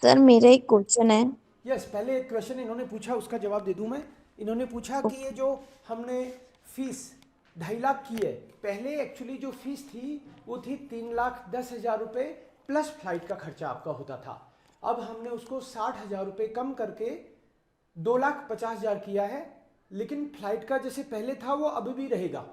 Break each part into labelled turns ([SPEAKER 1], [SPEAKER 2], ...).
[SPEAKER 1] Sir मेरा एक question है।
[SPEAKER 2] यस, पहले एक क्वेश्चन इन्होंने पूछा, उसका जवाब दे दूं मैं। इन्होंने पूछा कि ये जो हमने फीस 2.5 लाख की है, पहले एक्चुअली जो फीस थी वो थी 3,10,000 रुपये प्लस फ्लाइट का खर्चा आपका होता था। अब हमने उसको 60,000 रुपये कम करके 2,50,000 किया है, लेकिन फ्लाइट का जैसे पहले था वो अभी भी रहेगा।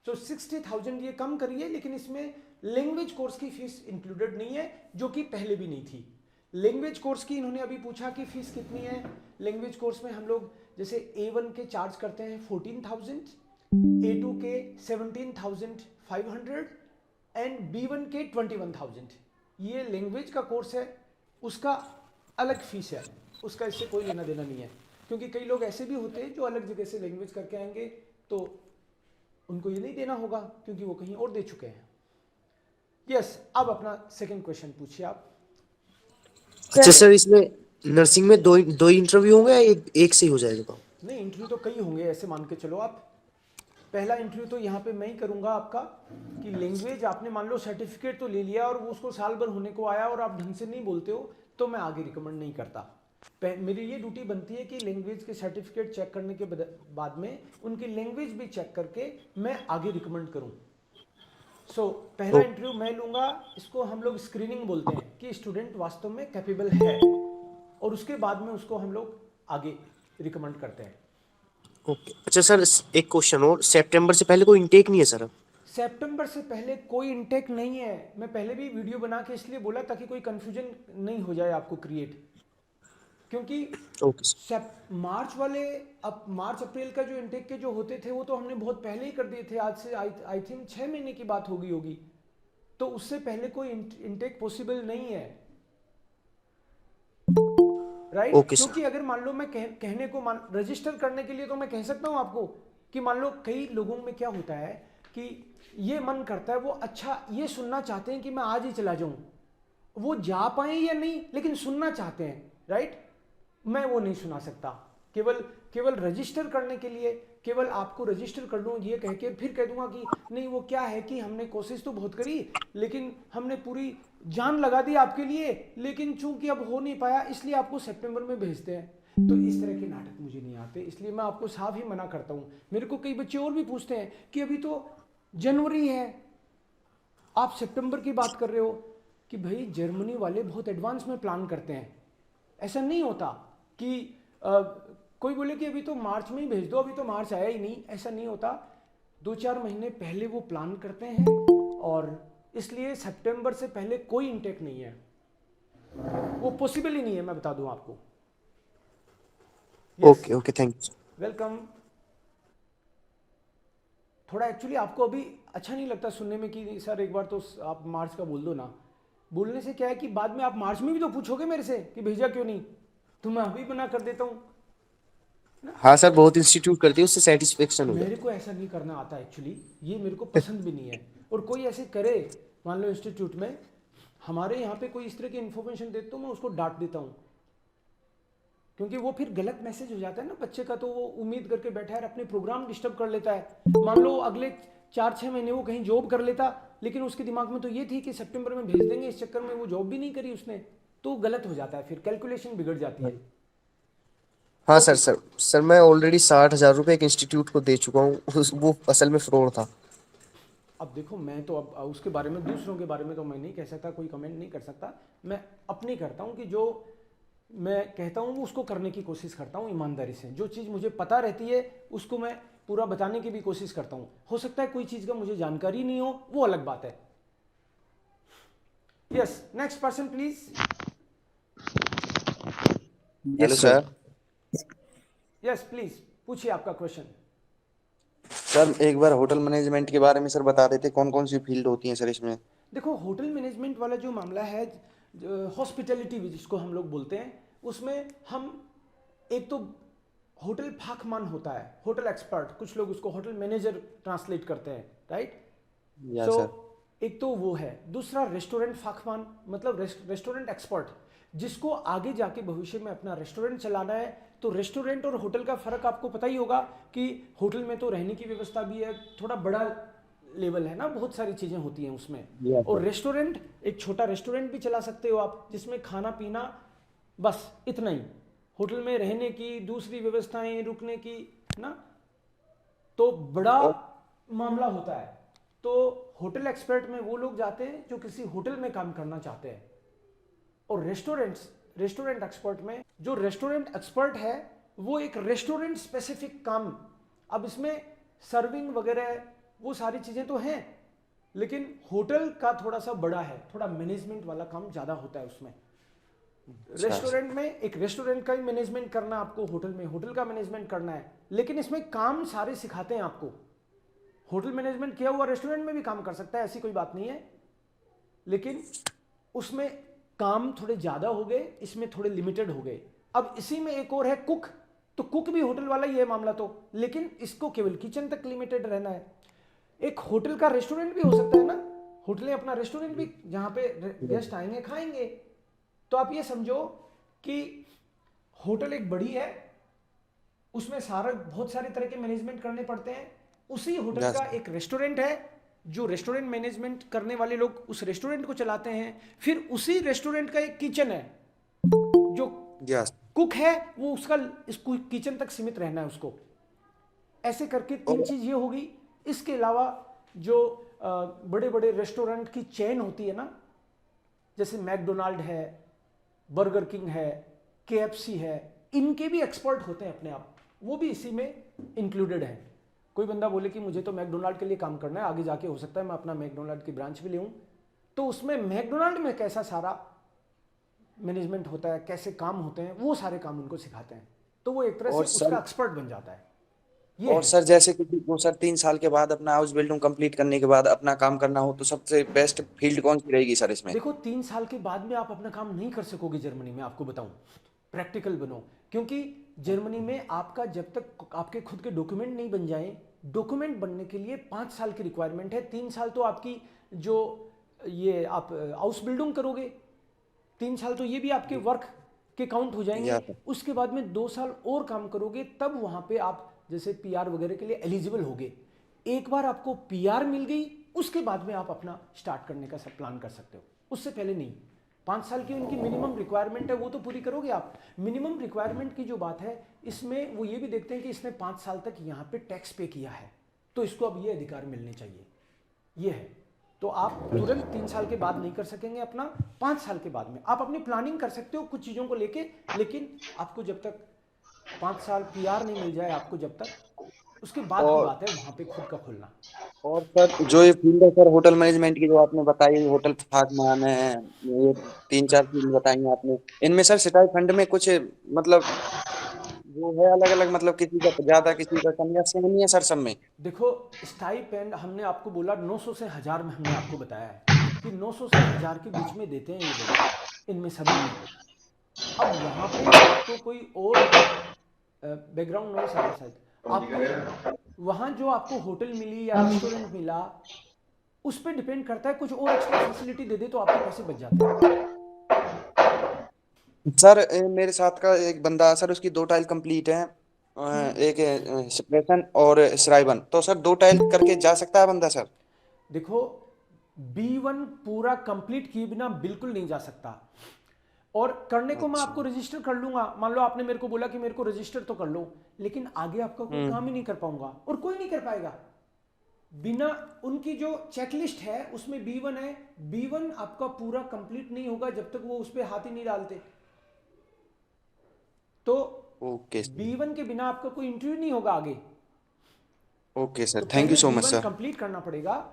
[SPEAKER 2] तो 60,000 ये कम करिए, लेकिन इसमें लैंग्वेज कोर्स की फीस इंक्लूडेड नहीं है, जो कि पहले भी नहीं थी। लैंग्वेज कोर्स की इन्होंने अभी पूछा कि फीस कितनी है। लैंग्वेज कोर्स में हम लोग जैसे A1 के चार्ज करते हैं 14,000, A2 के 17,500 एंड B1 के 21,000। ये लैंग्वेज का कोर्स है, उसका अलग फीस है, उसका इससे कोई लेना देना नहीं है। क्योंकि कई लोग ऐसे भी होते हैं जो अलग जगह से लैंग्वेज करके आएंगे, तो उनको ये नहीं देना होगा क्योंकि वो कहीं और दे चुके हैं। यस, अब अपना सेकंड क्वेश्चन पूछिए आप।
[SPEAKER 3] अच्छा
[SPEAKER 1] सर
[SPEAKER 3] सर, इसमें नर्सिंग में दो दो इंटरव्यू होंगे या एक से ही हो जाएगा?
[SPEAKER 2] नहीं, इंटरव्यू तो कई होंगे, ऐसे मान के चलो आप। पहला इंटरव्यू तो यहाँ पे मैं ही करूँगा आपका, कि लैंग्वेज आपने मान लो सर्टिफिकेट तो ले लिया और वो उसको साल भर होने को आया और आप ढंग से नहीं बोलते हो, तो मैं आगे रिकमेंड नहीं करता। मेरी ये ड्यूटी बनती है कि लैंग्वेज के सर्टिफिकेट चेक करने के बाद में उनकी लैंग्वेज भी चेक करके मैं आगे रिकमेंड करूँ। पहला
[SPEAKER 3] ओ,
[SPEAKER 2] इंटरव्यू मैं लूँगा, इसको हम लोग स्क्रीनिंग बोलते हैं कि स्टूडेंट वास्तव में कैपेबल है, और उसके बाद में उसको हम लोग आगे रिकमेंड करते हैं।
[SPEAKER 3] ओके। अच्छा सर, एक क्वेश्चन और, सितंबर से पहले कोई इनटेक नहीं है सर अब?
[SPEAKER 2] सितंबर से पहले कोई इंटेक नहीं है। मैं पहले भी वीडियो बना के इसलिए बोला ताकि कोई कंफ्यूजन नहीं हो जाए आपको क्रिएट। क्योंकि
[SPEAKER 3] ओके सर।
[SPEAKER 2] मार्च वाले, अब मार्च अप्रैल का जो इंटेक के जो होते थे वो तो हमने बहुत पहले ही कर दिए थे। आज से आई थिंक 6 महीने की बात होगी। तो उससे पहले कोई इंटेक पॉसिबल नहीं है, राइट?
[SPEAKER 3] Okay sir.
[SPEAKER 2] क्योंकि अगर मान लो मैं कहने को रजिस्टर करने के लिए तो मैं कह सकता हूं आपको कि मान लो कई लोगों में क्या होता है कि ये मन करता है, वो अच्छा ये सुनना चाहते हैं कि मैं आज ही चला जाऊं, वो जा पाए या नहीं लेकिन सुनना चाहते हैं, राइट? मैं वो नहीं सुना सकता। केवल केवल रजिस्टर करने के लिए, केवल आपको रजिस्टर कर दूं ये कह के फिर कह दूंगा कि नहीं, वो क्या है कि हमने कोशिश तो बहुत करी, लेकिन हमने पूरी जान लगा दी आपके लिए, लेकिन चूंकि अब हो नहीं पाया इसलिए आपको सितंबर में भेजते हैं। तो इस तरह के नाटक मुझे नहीं आते, इसलिए मैं आपको साफ ही मना करता हूं। मेरे को कई बच्चे और भी पूछते हैं कि अभी तो जनवरी है, आप सितंबर की बात कर रहे हो। कि भाई जर्मनी वाले बहुत एडवांस में प्लान करते हैं। ऐसा नहीं होता कि कोई बोले कि अभी तो मार्च में ही भेज दो, अभी तो मार्च आया ही नहीं, ऐसा नहीं होता। 2-4 महीने पहले वो प्लान करते हैं, और इसलिए सितंबर से पहले कोई इंटेक नहीं है, वो पॉसिबल ही नहीं है, मैं बता दूं आपको। Yes,
[SPEAKER 3] okay okay, thank you.
[SPEAKER 2] Welcome. थोड़ा एक्चुअली आपको अभी अच्छा नहीं लगता सुनने में कि सर एक बार तो आप मार्च का बोल दो ना। बोलने से क्या है कि बाद में आप मार्च में भी तो पूछोगे मेरे से कि भेजा क्यों नहीं, तो मैं अभी मना कर देता हूँ ना।
[SPEAKER 3] हाँ सर, बहुत इंस्टीट्यूट करती है, उससे सेटिस्फेक्शन हो
[SPEAKER 2] मेरे
[SPEAKER 3] जाता
[SPEAKER 2] को ऐसा नहीं करना आता एक्चुअली, ये मेरे को पसंद भी नहीं है। और कोई ऐसे करे, मान लो इंस्टीट्यूट में हमारे यहाँ पे कोई इस तरह की इन्फॉर्मेशन देता हूँ, मैं उसको डांट देता हूँ। क्योंकि वो फिर गलत मैसेज हो जाता है ना बच्चे का, तो वो उम्मीद करके बैठा है, अपने प्रोग्राम डिस्टर्ब कर लेता है। मान लो अगले 4-6 महीने वो कहीं जॉब कर लेता, लेकिन उसके दिमाग में तो ये थी कि सितंबर में भेज देंगे, इस चक्कर में वो जॉब भी नहीं करी उसने, तो गलत हो जाता है, फिर कैलकुलेशन बिगड़ जाती
[SPEAKER 3] है।
[SPEAKER 2] है।
[SPEAKER 3] हाँ सर,
[SPEAKER 2] ओके।
[SPEAKER 3] सर मैं ऑलरेडी 60,000 रुपये एक इंस्टीट्यूट को दे चुका हूँ, वो असल में फ्रॉड था।
[SPEAKER 2] अब देखो, मैं तो अब उसके बारे में, दूसरों के बारे में तो मैं नहीं कह सकता, कोई कमेंट नहीं कर सकता। मैं अपनी करता हूँ कि जो मैं कहता हूँ उसको करने की कोशिश करता हूँ ईमानदारी से। जो चीज़ मुझे पता रहती है उसको मैं पूरा बताने की भी कोशिश करता हूँ। हो सकता है कोई चीज़ का मुझे जानकारी नहीं हो, वो अलग बात है। Yes, next person please.
[SPEAKER 4] Hello
[SPEAKER 3] yes
[SPEAKER 4] sir.
[SPEAKER 3] Sir.
[SPEAKER 2] Yes please, पूछिए आपका क्वेश्चन।
[SPEAKER 4] सर एक बार होटल मैनेजमेंट के बारे में सर बता देते, कौन कौन सी फील्ड होती हैं सर इसमें?
[SPEAKER 2] देखो, होटल मैनेजमेंट वाला जो मामला है, हॉस्पिटैलिटी जिसको हम लोग बोलते हैं, उसमें हम एक तो होटल फाकमान होता है, होटल एक्सपर्ट, कुछ लोग उसको होटल मैनेजर ट्रांसलेट करते हैं, राइट?
[SPEAKER 4] या
[SPEAKER 2] सो
[SPEAKER 4] सर।
[SPEAKER 2] एक तो वो है। दूसरा रेस्टोरेंट फाकमान, मतलब रेस्टोरेंट एक्सपर्ट, जिसको आगे जाके भविष्य में अपना रेस्टोरेंट चलाना है। तो रेस्टोरेंट और होटल का फर्क आपको पता ही होगा कि होटल में तो रहने की व्यवस्था भी है, थोड़ा बड़ा लेवल है ना, बहुत सारी चीज़ें होती हैं उसमें।
[SPEAKER 4] या
[SPEAKER 2] और
[SPEAKER 4] सर।
[SPEAKER 2] रेस्टोरेंट, एक छोटा रेस्टोरेंट भी चला सकते हो आप, जिसमें खाना पीना बस इतना ही। होटल में रहने की, दूसरी व्यवस्थाएं, रुकने की ना, तो बड़ा
[SPEAKER 4] और
[SPEAKER 2] मामला होता है। तो होटल एक्सपर्ट में वो लोग जाते हैं जो किसी होटल में काम करना चाहते हैं। और रेस्टोरेंट एक्सपर्ट में, जो रेस्टोरेंट एक्सपर्ट है वो एक रेस्टोरेंट स्पेसिफिक काम, अब इसमें सर्विंग वगैरह वो सारी चीज़ें तो हैं, लेकिन होटल का थोड़ा सा बड़ा है, थोड़ा मैनेजमेंट वाला काम ज़्यादा होता है उसमें।
[SPEAKER 4] अच्छा
[SPEAKER 2] रेस्टोरेंट में एक रेस्टोरेंट का ही मैनेजमेंट करना आपको, होटल में होटल का मैनेजमेंट करना है, लेकिन इसमें काम सारे सिखाते हैं आपको। होटल मैनेजमेंट किया हुआ रेस्टोरेंट में भी काम कर सकता है, ऐसी कोई बात नहीं है, लेकिन उसमें काम थोड़े ज़्यादा हो गए, इसमें थोड़े लिमिटेड हो गए। अब इसी में एक और है कुक, तो कुक भी होटल वाला ही है मामला तो, लेकिन इसको केवल किचन तक लिमिटेड रहना है। एक होटल का रेस्टोरेंट भी हो सकता है ना, होटलें अपना रेस्टोरेंट भी, जहाँ पे गेस्ट आएंगे खाएंगे। तो आप ये समझो कि होटल एक बड़ी है, उसमें सारा बहुत सारे तरह के मैनेजमेंट करने पड़ते हैं। उसी होटल
[SPEAKER 4] यस
[SPEAKER 2] का एक रेस्टोरेंट है, जो रेस्टोरेंट मैनेजमेंट करने वाले लोग उस रेस्टोरेंट को चलाते हैं। फिर उसी रेस्टोरेंट का एक किचन है, जो
[SPEAKER 4] यस।
[SPEAKER 2] कुक है वो उसका इस किचन तक सीमित रहना है उसको। ऐसे करके तीन
[SPEAKER 4] और
[SPEAKER 2] चीज ये होगी। इसके अलावा जो बड़े बड़े रेस्टोरेंट की चेन होती है ना, जैसे मैकडोनाल्ड है, बर्गर किंग है, केएफसी है, इनके भी एक्सपर्ट होते हैं अपने आप, वो भी इसी में इंक्लूडेड है। कोई बंदा बोले कि मुझे तो मैकडोनाल्ड के लिए काम करना है, आगे जाके हो सकता है मैं अपना मैकडोनाल्ड की ब्रांच भी ले आऊं, तो उसमें मैकडोनाल्ड में कैसा सारा मैनेजमेंट होता है, कैसे काम होते हैं, वो सारे काम उनको सिखाते हैं। तो वो एक तरह
[SPEAKER 4] और
[SPEAKER 2] से
[SPEAKER 4] सर
[SPEAKER 2] उसका एक्सपर्ट बन जाता है। ये
[SPEAKER 4] और
[SPEAKER 2] है।
[SPEAKER 4] सर जैसे कि वो सर 3 साल के बाद अपना हाउस बिल्डिंग कंप्लीट करने के बाद अपना काम करना हो तो सबसे बेस्ट फील्ड कौन सी रहेगी सर इसमें?
[SPEAKER 2] देखो 3 साल के बाद में आप अपना काम नहीं कर सकोगे जर्मनी में, आपको बताऊं, प्रैक्टिकल बनो। क्योंकि जर्मनी में आपका जब तक आपके खुद के डॉक्यूमेंट नहीं बन जाए, डॉक्यूमेंट बनने के लिए 5 साल की रिक्वायरमेंट है। 3 साल तो आपकी जो ये आप हाउस बिल्डिंग करोगे, 3 साल तो ये भी आपके वर्क के काउंट हो
[SPEAKER 4] या
[SPEAKER 2] जाएंगे।
[SPEAKER 4] सर।
[SPEAKER 2] उसके बाद में 2 साल और काम करोगे, तब वहां पे आप जैसे पीआर वगैरह के लिए एलिजिबल होगे। एक बार आपको पीआर मिल गई, उसके बाद में आप अपना स्टार्ट करने का सब प्लान कर सकते हो, उससे पहले नहीं। 5 साल की उनकी मिनिमम रिक्वायरमेंट है, वो तो पूरी करोगे आप। मिनिमम रिक्वायरमेंट की जो बात है, इसमें वो ये भी देखते हैं कि इसने 5 साल तक यहाँ पे टैक्स पे किया है, तो इसको अब ये अधिकार मिलने चाहिए, ये है। तो आप तुरंत 3 साल के बाद नहीं कर सकेंगे अपना, 5 साल के बाद में आप अपनी प्लानिंग कर सकते हो कुछ चीज़ों को लेके, लेकिन आपको जब तक 5 साल पीआर नहीं मिल जाए आपको, जब तक, उसके बाद की
[SPEAKER 4] और
[SPEAKER 2] बात है वहाँ पे खुद का खुलना।
[SPEAKER 4] और सर जो ये फील्ड है सर होटल मैनेजमेंट की जो आपने बताई, होटल फार्मान है, ये 3-4 फील्ड बताई हैं आपने, इनमें सर सिटाई फंड में कुछ मतलब वो है अलग अलग, मतलब किसी का ज्यादा किसी का कम या सेम ही है सर सब में?
[SPEAKER 2] देखो स्टाइपेंड हमने आपको बोला 900 से 1000 में, हमने आपको बताया है कि 900 से 1000 के बीच में देते हैं ये लोग, इनमें सभी में। अब वहाँ पे आपको कोई और बैकग्राउंड नॉइस आ रहा है शायद आपको, वहाँ जो आपको होटल मिली या रेस्टोरेंट मिला, उस पर डिपेंड करता है। कुछ और एक्स्ट्रा फैसिलिटी दे दे तो आपके पैसे बच जाते हैं।
[SPEAKER 4] सर मेरे साथ का एक बंदा है सर, उसकी 2 टाइल कंप्लीट है, एक सप्रेशन और श्राइबन, तो सर 2 टाइल करके जा सकता है बंदा सर?
[SPEAKER 2] देखो B1 पूरा कंप्लीट किए बिना बिल्कुल नहीं जा सकता। और करने को मैं
[SPEAKER 4] अच्छा।
[SPEAKER 2] आपको रजिस्टर कर लूंगा, मान लो आपने मेरे को बोला कि मेरे को रजिस्टर तो कर लो, लेकिन आगे आपका कोई काम ही नहीं कर पाऊंगा, और कोई नहीं कर पाएगा बिना उनकी जो चेकलिस्ट है उसमें B1 है। B1 आपका पूरा कंप्लीट नहीं होगा जब तक वो उस पर हाथ ही नहीं डालते। तो
[SPEAKER 4] ओके सर।
[SPEAKER 2] B1 के बिना आपका कोई इंटरव्यू नहीं होगा आगे।
[SPEAKER 4] ओके
[SPEAKER 2] तो
[SPEAKER 4] सर, थैंक यू
[SPEAKER 2] पहले
[SPEAKER 4] so much
[SPEAKER 2] B1
[SPEAKER 4] sir.
[SPEAKER 2] Complete करना पड़ेगा।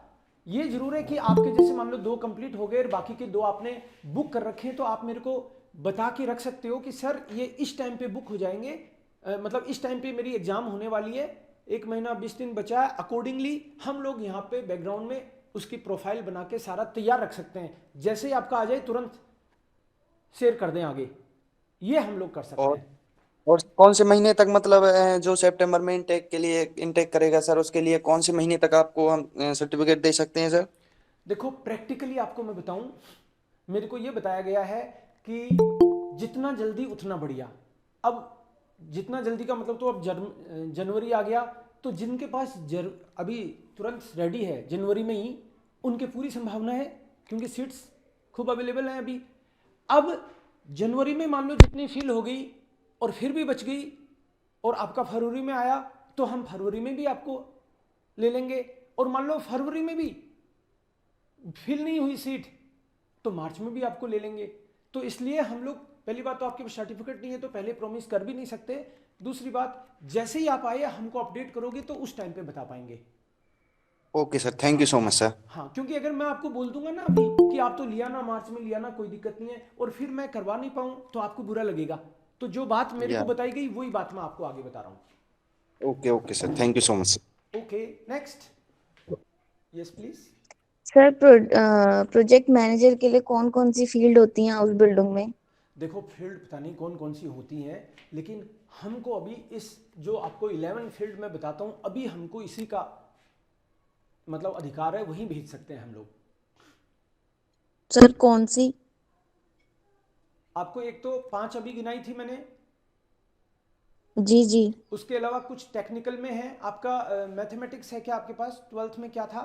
[SPEAKER 2] ये जरूर है कि आपके जैसे मान लो 2 कंप्लीट हो गए और बाकी के 2 आपने बुक कर रखे हैं, तो आप मेरे को बता के रख सकते हो कि सर ये इस टाइम पे बुक हो जाएंगे, मतलब इस टाइम पे मेरी एग्जाम होने वाली है, 1 महीना 20 दिन बचा है, अकॉर्डिंगली हम लोग यहाँ पे बैकग्राउंड में उसकी प्रोफाइल बना के सारा तैयार रख सकते हैं। जैसे ही आपका आ जाए तुरंत शेयर कर दें आगे, ये हम लोग कर सकते
[SPEAKER 4] और
[SPEAKER 2] हैं।
[SPEAKER 4] और कौन से महीने तक, मतलब जो सितंबर में इनटेक के लिए इनटेक करेगा सर, उसके लिए कौन से महीने तक आपको हम सर्टिफिकेट दे सकते हैं सर?
[SPEAKER 2] देखो प्रैक्टिकली आपको मैं बताऊं, मेरे को ये बताया गया है कि जितना जल्दी उतना बढ़िया। अब जितना जल्दी का मतलब, तो अब जनवरी आ गया, तो जिनके पास अभी तुरंत रेडी है जनवरी में ही, उनके पूरी संभावना है, क्योंकि सीट्स खूब अवेलेबल हैं अभी। अब जनवरी में मान लो जितनी फील हो गई और फिर भी बच गई और आपका फरवरी में आया तो हम फरवरी में भी आपको ले लेंगे, और मान लो फरवरी में भी फिल नहीं हुई सीट तो मार्च में भी आपको ले लेंगे। तो इसलिए हम लोग, पहली बात तो आपके पास सर्टिफिकेट नहीं है तो पहले प्रॉमिस कर भी नहीं सकते, दूसरी बात जैसे ही आप आए हमको अपडेट करोगे तो उस टाइम पे बता पाएंगे।
[SPEAKER 4] Okay sir, thank you so much sir.
[SPEAKER 2] हाँ, क्योंकि अगर मैं आपको बोल दूंगा ना अभी कि आप तो लिया ना, मार्च में लिया ना, कोई दिक्कत नहीं है, और फिर मैं करवा नहीं पाऊँ तो आपको बुरा लगेगा। तो जो बात मेरे
[SPEAKER 4] या
[SPEAKER 2] को बताई गई वही बात मैं आपको आगे बता रहा हूँ।
[SPEAKER 4] Okay okay sir, thank you so much sir.
[SPEAKER 2] Okay, next. Yes please.
[SPEAKER 1] Sir project manager के लिए कौन कौन सी फील्ड होती हैं उस बिल्डिंग में?
[SPEAKER 2] देखो फील्ड पता नहीं कौन कौन सी होती हैं, लेकिन हमको अभी इस जो आपको 11 फील्ड में बताता हूँ, अभी हमको इसी का मतलब अधिकार है, वहीं भेज सकते हैं हम लोग।
[SPEAKER 1] सर कौन सी?
[SPEAKER 2] आपको एक तो 5 अभी गिनाई थी मैंने,
[SPEAKER 1] जी जी।
[SPEAKER 2] उसके अलावा कुछ टेक्निकल में है। आपका मैथमेटिक्स है क्या आपके पास? 12th में क्या था?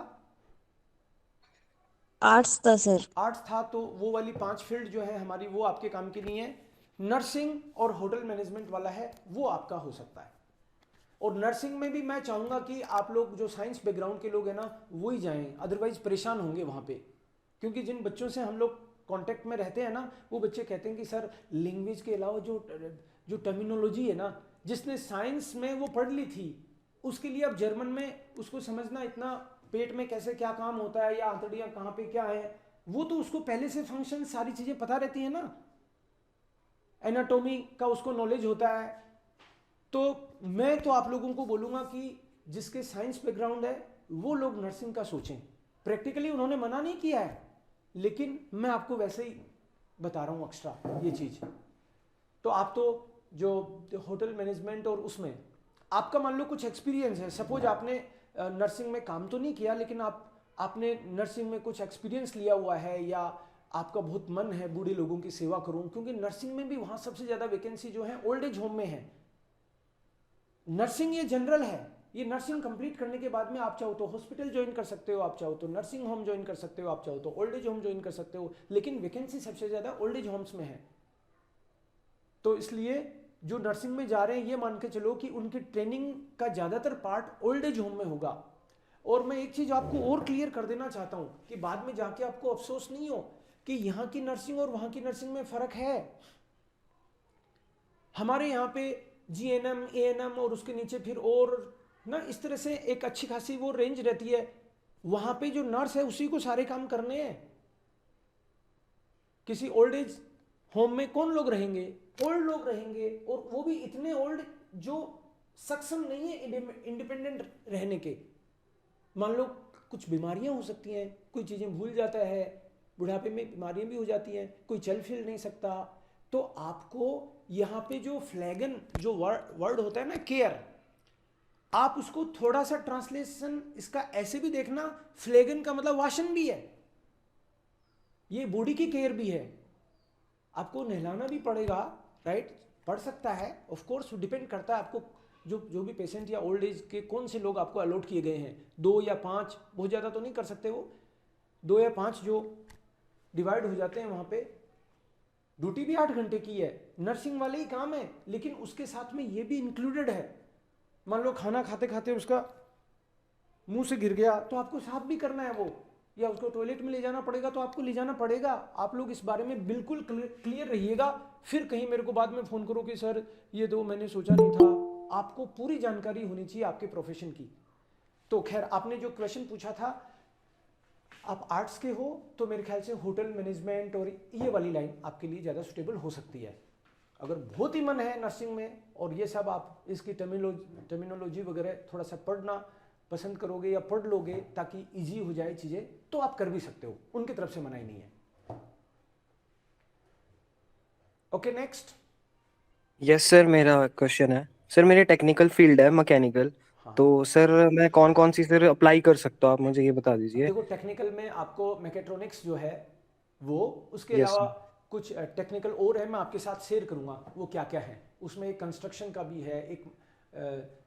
[SPEAKER 1] आर्ट्स था सर।
[SPEAKER 2] आर्ट्स था, तो वो वाली 5 फील्ड जो है हमारी वो आपके काम की नहीं है। नर्सिंग और होटल मैनेजमेंट वाला है वो आपका हो सकता है। और नर्सिंग में भी मैं चाहूँगा कि आप लोग जो साइंस बैकग्राउंड के लोग हैं ना वो ही जाएं, अदरवाइज परेशान होंगे वहाँ पे। क्योंकि जिन बच्चों से हम लोग कांटेक्ट में रहते हैं ना, वो बच्चे कहते हैं कि सर लैंग्वेज के अलावा जो जो टर्मिनोलॉजी है ना, जिसने साइंस में वो पढ़ ली थी उसके लिए अब जर्मन में उसको समझना, इतना पेट में कैसे क्या काम होता है या आंतड़ियाँ कहाँ पे क्या है, वो तो उसको पहले से फंक्शन सारी चीज़ें पता रहती है ना, एनाटॉमी का उसको नॉलेज होता है। तो मैं तो आप लोगों को बोलूँगा कि जिसके साइंस बैकग्राउंड है वो लोग नर्सिंग का सोचें। प्रैक्टिकली उन्होंने मना नहीं किया है, लेकिन मैं आपको वैसे ही बता रहा हूँ एक्स्ट्रा ये चीज़। तो आप तो जो होटल मैनेजमेंट और उसमें आपका मान लो कुछ एक्सपीरियंस है, सपोज आपने नर्सिंग में काम तो नहीं किया लेकिन आपने नर्सिंग में कुछ एक्सपीरियंस लिया हुआ है, या आपका बहुत मन है बूढ़े लोगों की सेवा करूं, क्योंकि नर्सिंग में भी वहाँ सबसे ज़्यादा वैकेंसी जो है ओल्ड एज होम में है। नर्सिंग ये जनरल है, ये नर्सिंग कंप्लीट करने के बाद में आप चाहो तो हॉस्पिटल ज्वाइन कर सकते हो, आप चाहो तो नर्सिंग होम ज्वाइन कर सकते हो, आप चाहो तो ओल्ड एज होम ज्वाइन कर सकते हो, लेकिन वैकेंसी सबसे ज़्यादा ओल्ड एज होम्स में है। तो इसलिए जो नर्सिंग में जा रहे हैं ये मान के चलो कि उनकी ट्रेनिंग का ज़्यादातर पार्ट ओल्ड एज होम में होगा। और मैं एक चीज़ आपको और क्लियर कर देना चाहता हूँ कि बाद में जाके आपको अफसोस नहीं हो कि यहाँ की नर्सिंग और वहाँ की नर्सिंग में फ़र्क है। हमारे यहाँ पे जीएनएम, एएनएम और उसके नीचे फिर और ना इस तरह से एक अच्छी खासी वो रेंज रहती है। वहाँ पे जो नर्स है उसी को सारे काम करने हैं। किसी ओल्ड एज होम में कौन लोग रहेंगे? ओल्ड लोग रहेंगे, और वो भी इतने ओल्ड जो सक्षम नहीं है इंडिपेंडेंट रहने के। मान लो कुछ बीमारियां हो सकती हैं, कोई चीज़ें भूल जाता है, बुढ़ापे में बीमारियां भी हो जाती हैं, कोई चल फिर नहीं सकता। तो आपको यहाँ पे जो फ्लैगन जो वर्ड होता है ना केयर, आप उसको थोड़ा सा ट्रांसलेशन इसका ऐसे भी देखना, फ्लैगन का मतलब वाशन भी है, ये बॉडी की केयर भी है। आपको नहलाना भी पड़ेगा, राइट? पड़ सकता है, ऑफ कोर्स डिपेंड करता है आपको जो भी पेशेंट या ओल्ड एज के कौन से लोग आपको अलॉट किए गए हैं, 2 या 5, बहुत ज़्यादा तो नहीं कर सकते वो, 2 या 5 जो डिवाइड हो जाते हैं वहाँ पे। ड्यूटी भी 8 घंटे की है, नर्सिंग वाले ही काम है, लेकिन उसके साथ में ये भी इंक्लूडेड है। मान लो खाना खाते खाते उसका मुंह से गिर गया तो आपको साफ भी करना है वो, या उसको टॉयलेट में ले जाना पड़ेगा तो आपको ले जाना पड़ेगा। आप लोग इस बारे में बिल्कुल क्लियर रहिएगा, फिर कहीं मेरे को बाद में फ़ोन करो कि सर ये तो मैंने सोचा नहीं था। आपको पूरी जानकारी होनी चाहिए आपके प्रोफेशन की। तो खैर, आपने जो क्वेश्चन पूछा था, आप आर्ट्स के हो तो मेरे ख्याल से होटल मैनेजमेंट और ये वाली लाइन आपके लिए ज़्यादा सुटेबल हो सकती है। अगर बहुत ही मन है नर्सिंग में और ये सब आप इसकी टर्मिनोलॉजी वगैरह थोड़ा सा पढ़ना पसंद करोगे या पढ़ लोगे ताकि इजी हो जाए चीज़ें, तो आप कर भी सकते हो, उनकी तरफ से मना ही नहीं है। Okay, next.
[SPEAKER 3] यस सर, मेरा क्वेश्चन है सर, मेरी टेक्निकल फील्ड है मैकेनिकल,
[SPEAKER 2] हाँ,
[SPEAKER 3] तो सर मैं कौन कौन सी सर अप्लाई कर सकता हूँ, आप मुझे ये बता दीजिए।
[SPEAKER 2] देखो टेक्निकल में आपको मैकेट्रॉनिक्स जो है वो, उसके
[SPEAKER 3] यस
[SPEAKER 2] अलावा कुछ टेक्निकल और है, मैं आपके साथ शेयर करूंगा वो क्या क्या है। उसमें एक कंस्ट्रक्शन का भी है, एक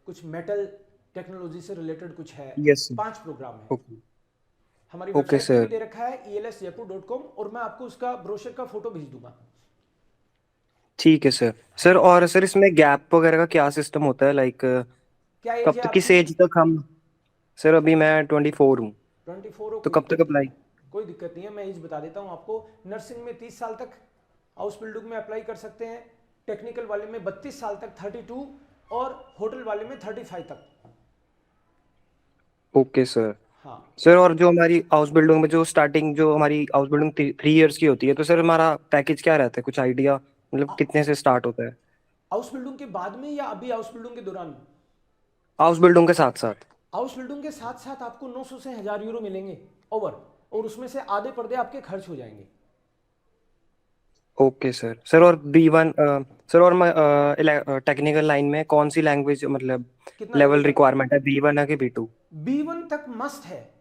[SPEAKER 2] कुछ मेटल टेक्नोलॉजी से रिलेटेड कुछ है।
[SPEAKER 3] यस
[SPEAKER 2] 5 प्रोग्राम है,
[SPEAKER 3] ओके
[SPEAKER 2] हमारी
[SPEAKER 3] ओके
[SPEAKER 2] वेबसाइट पे भी
[SPEAKER 3] सर।
[SPEAKER 2] दे रखा है elsjaipur.com, और मैं आपको उसका ब्रोशर का फोटो भेज दूंगा।
[SPEAKER 5] ठीक है सर। सर और सर इसमें गैप वगैरह का क्या सिस्टम होता है, लाइक
[SPEAKER 2] क्या एज
[SPEAKER 5] कब
[SPEAKER 2] है
[SPEAKER 5] तक, किस
[SPEAKER 2] आपकी?
[SPEAKER 5] एज तक हम। सर अभी मैं 24 हूँ।
[SPEAKER 2] 24 हो,
[SPEAKER 5] तो
[SPEAKER 2] कोई
[SPEAKER 5] कब तक
[SPEAKER 2] दिक्कत नहीं
[SPEAKER 5] अप्लाई।
[SPEAKER 2] है। कोई दिक्कत नहीं है, मैं एज बता देता हूँ आपको। नर्सिंग में 30 साल तक हाउस बिल्डिंग में अप्लाई कर सकते हैं। टेक्निकल वाले में 32 साल तक 32, और होटल वाले में 35 तक।
[SPEAKER 5] Okay sir.
[SPEAKER 2] हाँ।
[SPEAKER 5] सर और जो हमारी हाउस बिल्डिंग में जो स्टार्टिंग जो हमारी हाउस बिल्डिंग 3 इयर्स की होती है, तो सर हमारा पैकेज क्या रहता है, कुछ आइडिया, मतलब कितने से स्टार्ट होता है।
[SPEAKER 2] हाउस बिल्डिंग के बाद में या अभी हाउस बिल्डिंग के दौरान?
[SPEAKER 5] हाउस बिल्डिंग के साथ साथ।
[SPEAKER 2] हाउस बिल्डिंग के साथ साथ आपको 900 से 1000 यूरो मिलेंगे ओवर, और उसमें से आधे पर्दे आपके खर्च हो जाएंगे।
[SPEAKER 5] Okay sir. सर और B1, सर और टेक्निकल लाइन में कौन सी लैंग्वेज, मतलब
[SPEAKER 2] कितना लेवल
[SPEAKER 5] लेवल
[SPEAKER 2] तक?
[SPEAKER 5] रिक्वायरमेंट है, B1 है कि B2।
[SPEAKER 2] B1 तक मस्ट है।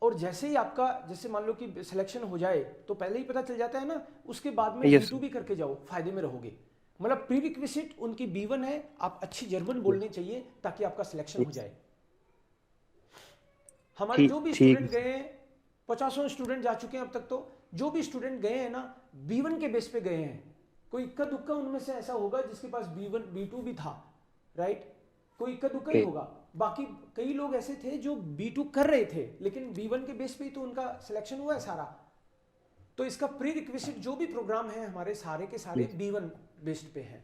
[SPEAKER 2] और जैसे ही आपका, जैसे मान लो कि सिलेक्शन हो जाए तो पहले ही पता चल जाता है ना, उसके बाद में
[SPEAKER 5] यस।
[SPEAKER 2] B2 भी करके जाओ, फायदे में रहोगे। मतलब प्री रिक्विजिट उनकी B1 है, आप अच्छी जर्मन बोलनी चाहिए ताकि आपका सिलेक्शन हो जाए। हमारे
[SPEAKER 5] ठीक
[SPEAKER 2] जो भी
[SPEAKER 5] ठीक
[SPEAKER 2] स्टूडेंट
[SPEAKER 5] है।
[SPEAKER 2] गए हैं, 50 स्टूडेंट जा चुके हैं अब तक, तो जो भी स्टूडेंट गए हैं ना, B1 के बेस पे गए हैं। कोई इक्का दुक्का उनमें से ऐसा होगा जिसके पास B1 B2 भी था, राइट? कोई इक्का दुक्का ही
[SPEAKER 5] ओके।
[SPEAKER 2] होगा। बाकी कई लोग ऐसे थे जो B2 कर रहे थे, लेकिन B1 के बेस पे ही तो उनका सिलेक्शन हुआ है सारा। तो इसका प्री रिक्विजिट जो भी प्रोग्राम है हमारे सारे के सारे B1 बेस्ड पे हैं।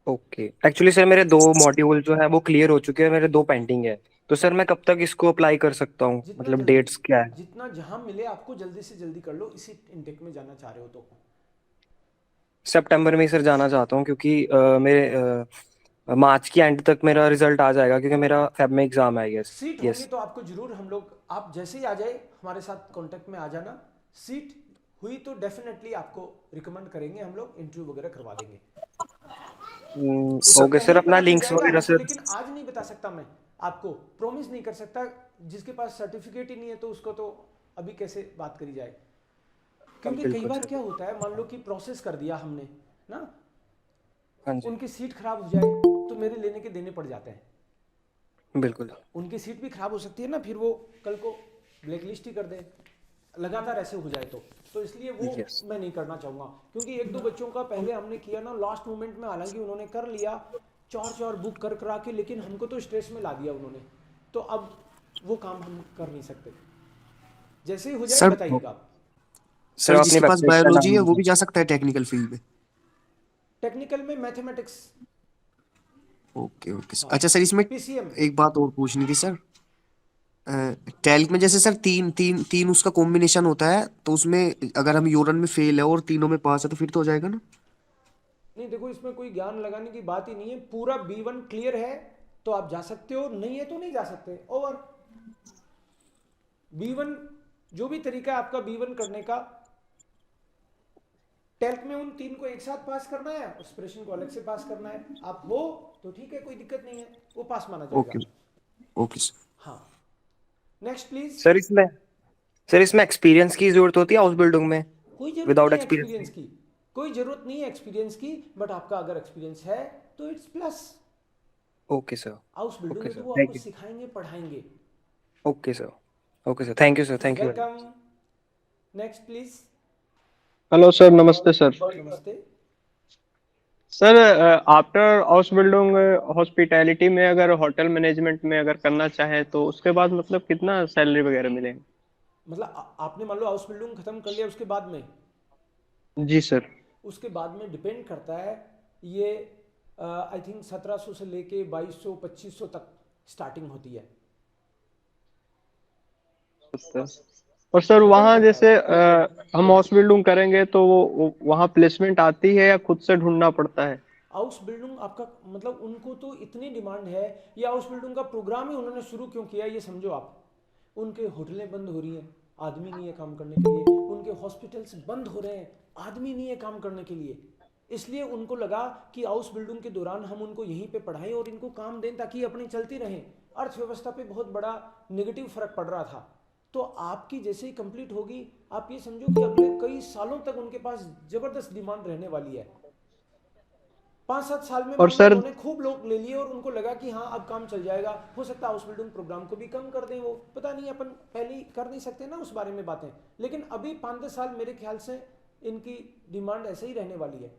[SPEAKER 5] ओके, एक्चुअली सर मेरे 2 मॉड्यूल जो है वो क्लियर हो चुके हैं, मेरे 2 पेंडिंग है। तो सर मैं कब तक इसको अप्लाई कर सकता हूँ,
[SPEAKER 2] जितना
[SPEAKER 5] मतलब
[SPEAKER 2] जल्दी,
[SPEAKER 5] डेट्स क्या है।
[SPEAKER 2] जितना जहां मिले आपको जल्दी से जल्दी कर लो, इसी इनटेक में जाना चाह रहे हो तो।
[SPEAKER 5] सितंबर में ही सर जाना चाहता हूँ, क्योंकि मेरे मार्च की एंड तक मेरा रिजल्ट आ जाएगा, क्योंकि मेरा फेब में एग्जाम है। यस।
[SPEAKER 2] सीट होंगी
[SPEAKER 5] यस।
[SPEAKER 2] तो आपको जरूर हम लोग, आप जैसे ही आ जाए हमारे साथ कांटेक्ट में आ जाना। सीट हुई तो डेफिनेटली आपको रिकमेंड करेंगे, हम लोग इंटरव्यू वगैरह करवा देंगे। उससे
[SPEAKER 5] ओके
[SPEAKER 2] पहले
[SPEAKER 5] सर,
[SPEAKER 2] ही
[SPEAKER 5] अपना
[SPEAKER 2] पता चल
[SPEAKER 5] लिंक्स
[SPEAKER 2] जाएगा
[SPEAKER 5] वगैरह
[SPEAKER 2] हमको,
[SPEAKER 5] सर।
[SPEAKER 2] लेकिन आज नहीं बता सकता मैं आपको, प्रॉमिस नहीं कर सकता। जिसके पास सर्टिफिकेट ही नहीं है तो उसको तो अभी कैसे बात करी जाए। क्योंकि कई
[SPEAKER 5] बिल्कुल
[SPEAKER 2] बार
[SPEAKER 5] सर।
[SPEAKER 2] क्या होता है, मान लो कि प्रोसेस कर दिया हमने ना,
[SPEAKER 5] हाँ जी।
[SPEAKER 2] उनकी सीट खराब हो जाए तो मेरे लेने के देने पड़ जाते हैं।
[SPEAKER 5] बिल्कुल।
[SPEAKER 2] उनकी सीट भी खराब हो सकती है ना, फिर वो कल को ब्लैक लिस्ट ही कर दें, लगातार ऐसे हो जाए तो इसलिए वो
[SPEAKER 5] यस।
[SPEAKER 2] मैं नहीं करना चाहूँगा। क्योंकि एक दो बच्चों का पहले हमने किया ना, लास्ट मोमेंट में, हालांकि उन्होंने कर लिया चार चार बुक कर करा के, लेकिन हमको तो स्ट्रेस में ला दिया उन्होंने। तो अब वो काम हम कर नहीं सकते। जैसे ही हो जाए
[SPEAKER 3] सर
[SPEAKER 2] बताइएगा आप।
[SPEAKER 5] सर
[SPEAKER 3] सर
[SPEAKER 5] अपनी
[SPEAKER 3] जिसके पास
[SPEAKER 5] वेबसाइट का
[SPEAKER 3] बायोलॉजी
[SPEAKER 5] नाम
[SPEAKER 3] है वो
[SPEAKER 5] बताएं।
[SPEAKER 3] भी जा सकता है टेक्निकल फील्ड में?
[SPEAKER 2] टेक्निकल में मैथमेटिक्स।
[SPEAKER 3] Okay okay sir.
[SPEAKER 2] हाँ,
[SPEAKER 3] अच्छा सर, इसमें
[SPEAKER 2] PCM।
[SPEAKER 3] एक बात और पूछनी थी सर। टैल्क में जैसे सर तीन तीन तीन उसका कॉम्बिनेशन होता है, तो उसमें अगर हम यूरन में फेल है और तीनों में पास है तो फिर तो हो जाएगा ना?
[SPEAKER 2] नहीं देखो, इसमें कोई ज्ञान लगाने की बात ही नहीं है। पूरा B1 क्लियर है तो आप जा सकते हो, नहीं है तो नहीं जा सकते। ओवर। B1 जो भी तरीका है आपका B1 करने का, टेल्क में उन तीन को एक साथ पास करना है, एक्सप्रेशन को अलग से पास करना है। आप हो तो ठीक है, कोई दिक्कत नहीं है, वो पास माना जाएगा।
[SPEAKER 3] Okay okay sir.
[SPEAKER 2] हाँ। Next please.
[SPEAKER 5] सर इसमें सर इसमें एक्सपीरियंस की जरूरत होती है हाउस बिल्डिंग में,
[SPEAKER 2] कोई जरूरत
[SPEAKER 5] विदाउट
[SPEAKER 2] नहीं है
[SPEAKER 5] एक्सपीरियंस।
[SPEAKER 2] एक्सपीरियंस की। कोई जरूरत नहीं है एक्सपीरियंस की, बट आपका अगर एक्सपीरियंस है तो it's plus.
[SPEAKER 5] Okay sir.
[SPEAKER 2] House building
[SPEAKER 5] okay
[SPEAKER 2] में तो
[SPEAKER 5] सर,
[SPEAKER 2] वो आपको
[SPEAKER 5] थैंक यू।
[SPEAKER 2] सिखाएंगे, पढ़ाएंगे।
[SPEAKER 5] Okay sir. Okay sir, thank you sir, thank you very
[SPEAKER 2] welcome.
[SPEAKER 5] Much.
[SPEAKER 2] Next please.
[SPEAKER 6] Hello sir, नमस्ते सर।
[SPEAKER 2] नमस्ते।
[SPEAKER 6] Sir after house building hospitality में अगर होटल मैनेजमेंट में अगर करना चाहे तो उसके बाद मतलब कितना सैलरी वगैरह मिलेगा।
[SPEAKER 2] मतलब आपने मान लो हाउस बिल्डिंग खत्म कर लिया, उसके बाद में,
[SPEAKER 6] जी सर।
[SPEAKER 2] उसके बाद में डिपेंड करता है ये। आई थिंक 1700 से लेके 2200 2500 तक स्टार्टिंग होती है।
[SPEAKER 6] सर और सर
[SPEAKER 2] डिपेंड
[SPEAKER 6] वहाँ
[SPEAKER 2] करता है
[SPEAKER 6] जैसे
[SPEAKER 2] लेवल
[SPEAKER 6] हम
[SPEAKER 2] पे।
[SPEAKER 6] हाउस बिल्डिंग करेंगे तो वो वहाँ प्लेसमेंट आती है या खुद से ढूंढना पड़ता है।
[SPEAKER 2] हाउस बिल्डिंग आपका, मतलब उनको तो इतनी डिमांड है, ये हाउस बिल्डिंग का प्रोग्राम ही उन्होंने शुरू क्यों किया है ये समझो आप। उनके होटलें बंद हो रही हैं, आदमी नहीं है काम करने के लिए। उनके हॉस्पिटल्स बंद हो रहे हैं, आदमी नहीं है काम करने के लिए। इसलिए उनको लगा कि हाउस बिल्डिंग के दौरान हम उनको यहीं पे पढ़ाएं और इनको काम दें ताकि ये अपनी चलती रहें। अर्थव्यवस्था पे बहुत बड़ा नेगेटिव फर्क पड़ रहा था। तो आपकी जैसे ही कंप्लीट होगी, आप ये समझो कि अगले कई सालों तक उनके पास जबरदस्त डिमांड रहने वाली है। 5-7 साल में
[SPEAKER 6] और
[SPEAKER 2] मान लो
[SPEAKER 6] सर
[SPEAKER 2] उन्होंने खूब लोग ले लिए और उनको लगा कि हाँ अब काम चल जाएगा। हो सकता है हाउस बिल्डिंग प्रोग्राम को भी कम कर दें, वो पता नहीं, अपन पहले ही कर नहीं सकते ना उस बारे में बातें। लेकिन अभी 5-10 साल मेरे ख्याल से इनकी डिमांड ऐसे ही रहने वाली है।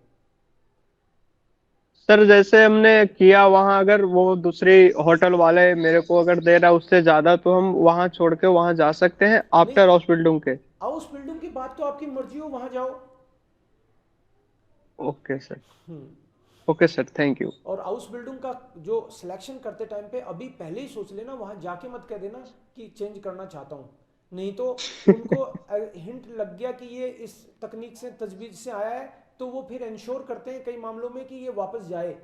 [SPEAKER 6] सर जैसे हमने किया वहां, अगर वो दूसरी होटल वाले मेरे को अगर दे रहा है उससे ज्यादा, तो हम वहां छोड़ के वहां जा सकते हैं
[SPEAKER 2] नहीं,
[SPEAKER 6] आफ्टर हाउस बिल्डिंग के?
[SPEAKER 2] हाउस बिल्डिंग की बात तो आपकी मर्जी हो, वहां जाओ।
[SPEAKER 6] Okay sir.
[SPEAKER 2] Hmm.
[SPEAKER 6] Okay sir, thank you.
[SPEAKER 2] और हाउस बिल्डिंग का जो सिलेक्शन करते टाइम पे अभी पहले ही सोच लेना, वहां जाके मत कह देना कि चेंज करना चाहता हूँ। नहीं तो उनको हिंट लग गया कि ये इस तकनीक से तजवीज से आया है, तो वो फिर इंश्योर करते हैं कई मामलों में कि ये वापस जाए,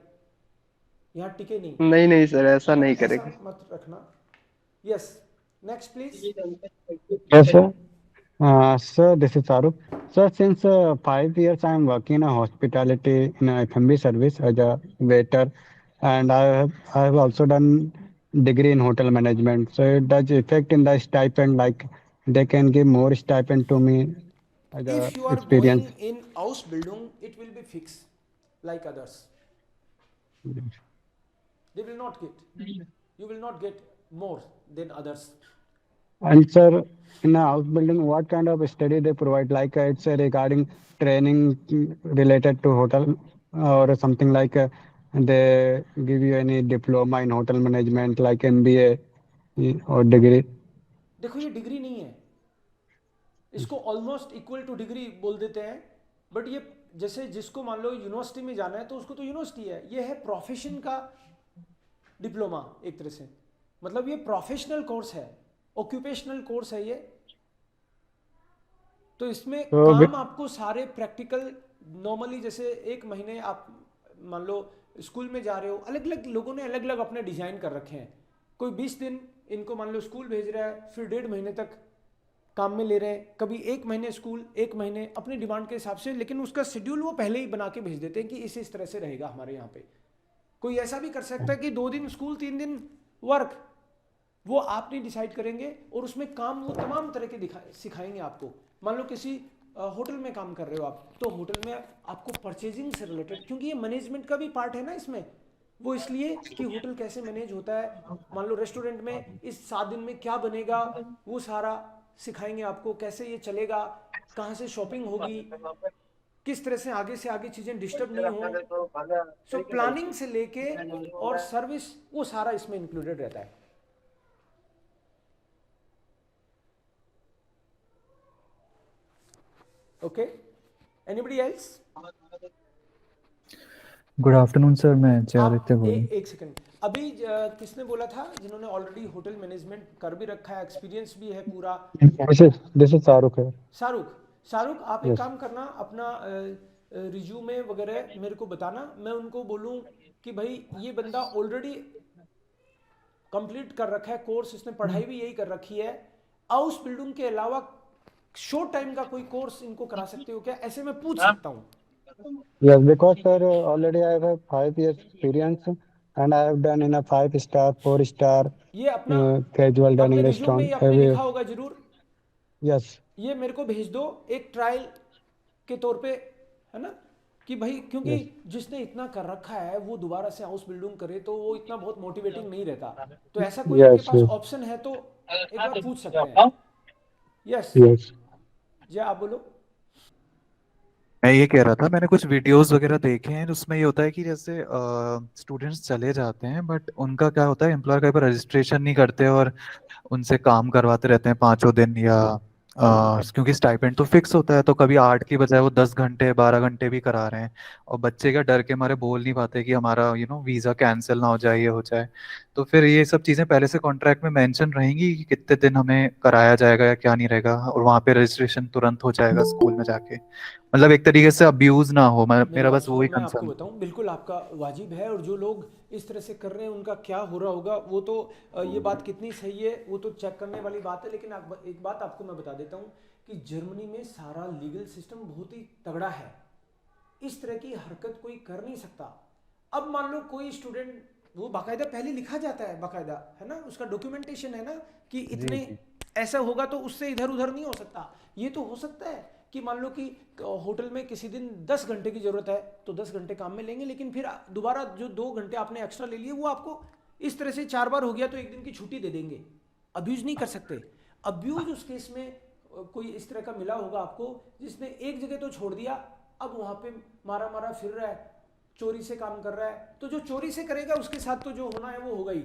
[SPEAKER 2] यहाँ टिके नहीं।
[SPEAKER 6] नहीं नहीं सर, ऐसा
[SPEAKER 2] तो
[SPEAKER 6] नहीं
[SPEAKER 2] ऐसा
[SPEAKER 6] करेंगे।
[SPEAKER 2] मत रखना। Yes, next please.
[SPEAKER 7] Yes, sir. Sir, this is Saruk. Sir, since 5 years I am working in a hospitality in a F&B service as a waiter, and I have also done degree in hotel management. So it does affect in the stipend, like they can give more stipend to me as a
[SPEAKER 2] If you are
[SPEAKER 7] experience.
[SPEAKER 2] going in house building, it will be fixed like others. They will not get, you will not get more than others.
[SPEAKER 7] And sir, in a house building, what kind of study they provide? Like it's regarding training related to hotel or something like they give you any diploma in hotel management like MBA or degree.
[SPEAKER 2] देखो ये degree नहीं है, इसको almost equal two degree बोल देते हैं, but ये जैसे जिसको मान लो यूनिवर्सिटी में जाना है तो उसको तो यूनिवर्सिटी है, ये है प्रोफेशन का डिप्लोमा एक तरह से। मतलब ये प्रोफेशनल कोर्स है, ऑक्यूपेशनल कोर्स है ये। तो इसमें
[SPEAKER 7] So
[SPEAKER 2] काम आपको सारे प्रैक्टिकल, नॉर्मली जैसे एक महीने आप मान लो स्कूल में जा रहे हो, अलग अलग लोगों ने अलग अलग अपने डिजाइन कर रखे हैं। कोई 20 दिन इनको मान लो स्कूल भेज रहा है, फिर 1.5 महीने तक काम में ले रहे हैं, कभी 1 महीने स्कूल 1 महीने अपनी डिमांड के हिसाब से, लेकिन उसका शेड्यूल वो पहले ही बना के भेज देते हैं कि इस तरह से रहेगा हमारे यहाँ पे। कोई ऐसा भी कर सकता है कि 2 दिन स्कूल 3 दिन वर्क, वो आप नहीं डिसाइड करेंगे, और उसमें काम वो तमाम तरह के सिखाएंगे आपको। मान लो किसी होटल में काम कर रहे हो आप, तो होटल में आपको परचेजिंग से रिलेटेड, क्योंकि ये मैनेजमेंट का भी पार्ट है ना इसमें, वो इसलिए कि होटल कैसे मैनेज होता है, मान लो रेस्टोरेंट में इस 7 दिन में क्या बनेगा, वो सारा सिखाएंगे आपको, कैसे ये चलेगा, कहाँ से शॉपिंग होगी, किस तरह से आगे चीज़ें डिस्टर्ब नहीं हो। सो प्लानिंग से लेके और सर्विस, वो सारा इसमें इंक्लूडेड रहता है। Okay, anybody else?
[SPEAKER 8] Good afternoon sir, मैं जयादित्य बोल रहा हूँ।
[SPEAKER 2] एक सेकंड, अभी किसने बोला था जिन्होंने ऑलरेडी होटल मैनेजमेंट कर भी रखा है, एक्सपीरियंस भी है पूरा?
[SPEAKER 7] this is Saruk here.
[SPEAKER 2] Shahrukh आप एक
[SPEAKER 7] Yes.
[SPEAKER 2] काम करना, अपना रिज्यूमे वगैरह मेरे को बताना, मैं उनको बोलूँ कि भाई ये बंदा ऑलरेडी कंप्लीट कर रखा है कोर्स, इसने पढ़ाई भी यही कर रखी है, हाउस बिल्डिंग के अलावा शॉर्ट टाइम का कोई कोर्स इनको करा सकते हो क्या, ऐसे मैं पूछ सकता हूँ।
[SPEAKER 7] Yes, because sir, already I have 5 years experience and I have done in a 5 star, 4 star
[SPEAKER 2] ये अपना
[SPEAKER 7] casual
[SPEAKER 2] अपने
[SPEAKER 7] dining
[SPEAKER 2] रिज्यूम में
[SPEAKER 7] restaurant.
[SPEAKER 2] ये आपने लिखा होगा जरूर,
[SPEAKER 7] Yes.
[SPEAKER 2] ये मेरे को भेज दो एक ट्रायल के तौर पे, है ना, कि भाई क्योंकि जिसने इतना कर रखा है वो दोबारा से हाउस बिल्डिंग करे तो वो इतना बहुत मोटिवेटिंग नहीं रहता। तो ऐसा कोई आपके
[SPEAKER 7] Yes.
[SPEAKER 2] पास
[SPEAKER 7] Yes.
[SPEAKER 2] ऑप्शन है तो एक बार पूछ सकते हैं। Yes,
[SPEAKER 7] Yes.
[SPEAKER 2] जी आप बोलो।
[SPEAKER 8] मैं ये कह रहा था, मैंने कुछ वीडियोस वगैरह देखे हैं, उसमें ये होता है कि जैसे स्टूडेंट्स चले जाते हैं, बट उनका क्या होता है, एम्प्लॉयर कहीं पर रजिस्ट्रेशन नहीं करते और उनसे काम करवाते रहते हैं 5 दिन, या क्योंकि स्टाइपेंड तो फिक्स होता है, तो कभी 8 की बजाय वो 10 घंटे 12 घंटे भी करा रहे हैं, और बच्चे का डर के मारे बोल नहीं पाते कि हमारा वीज़ा कैंसिल ना हो जाए, ये हो जाए। तो फिर ये सब चीज़ें पहले से कॉन्ट्रैक्ट में मेंशन रहेंगी कि कितने दिन हमें कराया जाएगा या क्या नहीं रहेगा, और वहाँ पे रजिस्ट्रेशन तुरंत हो जाएगा स्कूल में जाके, मतलब एक तरीके से अब्यूज ना हो।
[SPEAKER 2] मेरी
[SPEAKER 8] मेरा
[SPEAKER 2] बात
[SPEAKER 8] बस
[SPEAKER 2] सुनो,
[SPEAKER 8] वही
[SPEAKER 2] मैं आपको
[SPEAKER 8] कंसर्न।
[SPEAKER 2] बताऊं, बिल्कुल आपका वाजिब है, और जो लोग इस तरह से कर रहे हैं उनका क्या हो रहा होगा वो तो ये बात कितनी सही है वो तो चेक करने वाली बात है। लेकिन एक बात आपको मैं बता देता हूँ कि जर्मनी में सारा लीगल सिस्टम बहुत ही तगड़ा है, इस तरह की हरकत कोई कर नहीं सकता। अब मान लो कोई स्टूडेंट, वो बाकायदा पहले लिखा जाता है, बाकायदा है ना, उसका डॉक्यूमेंटेशन है ना कि इतने ऐसा होगा तो उससे इधर उधर नहीं हो सकता। ये तो हो सकता है कि मान लो कि होटल में किसी दिन 10 घंटे की जरूरत है तो 10 घंटे काम में लेंगे, लेकिन फिर दोबारा जो 2 घंटे आपने एक्स्ट्रा ले लिए वो आपको इस तरह से 4 बार हो गया तो 1 दिन की छुट्टी दे देंगे। अब्यूज नहीं कर सकते। अब्यूज उस केस में कोई इस तरह का मिला होगा आपको जिसने एक जगह तो छोड़ दिया, अब वहां पे मारा मारा फिर रहा है, चोरी से काम कर रहा है, तो जो चोरी से करेगा उसके साथ तो जो होना है वो होगा ही,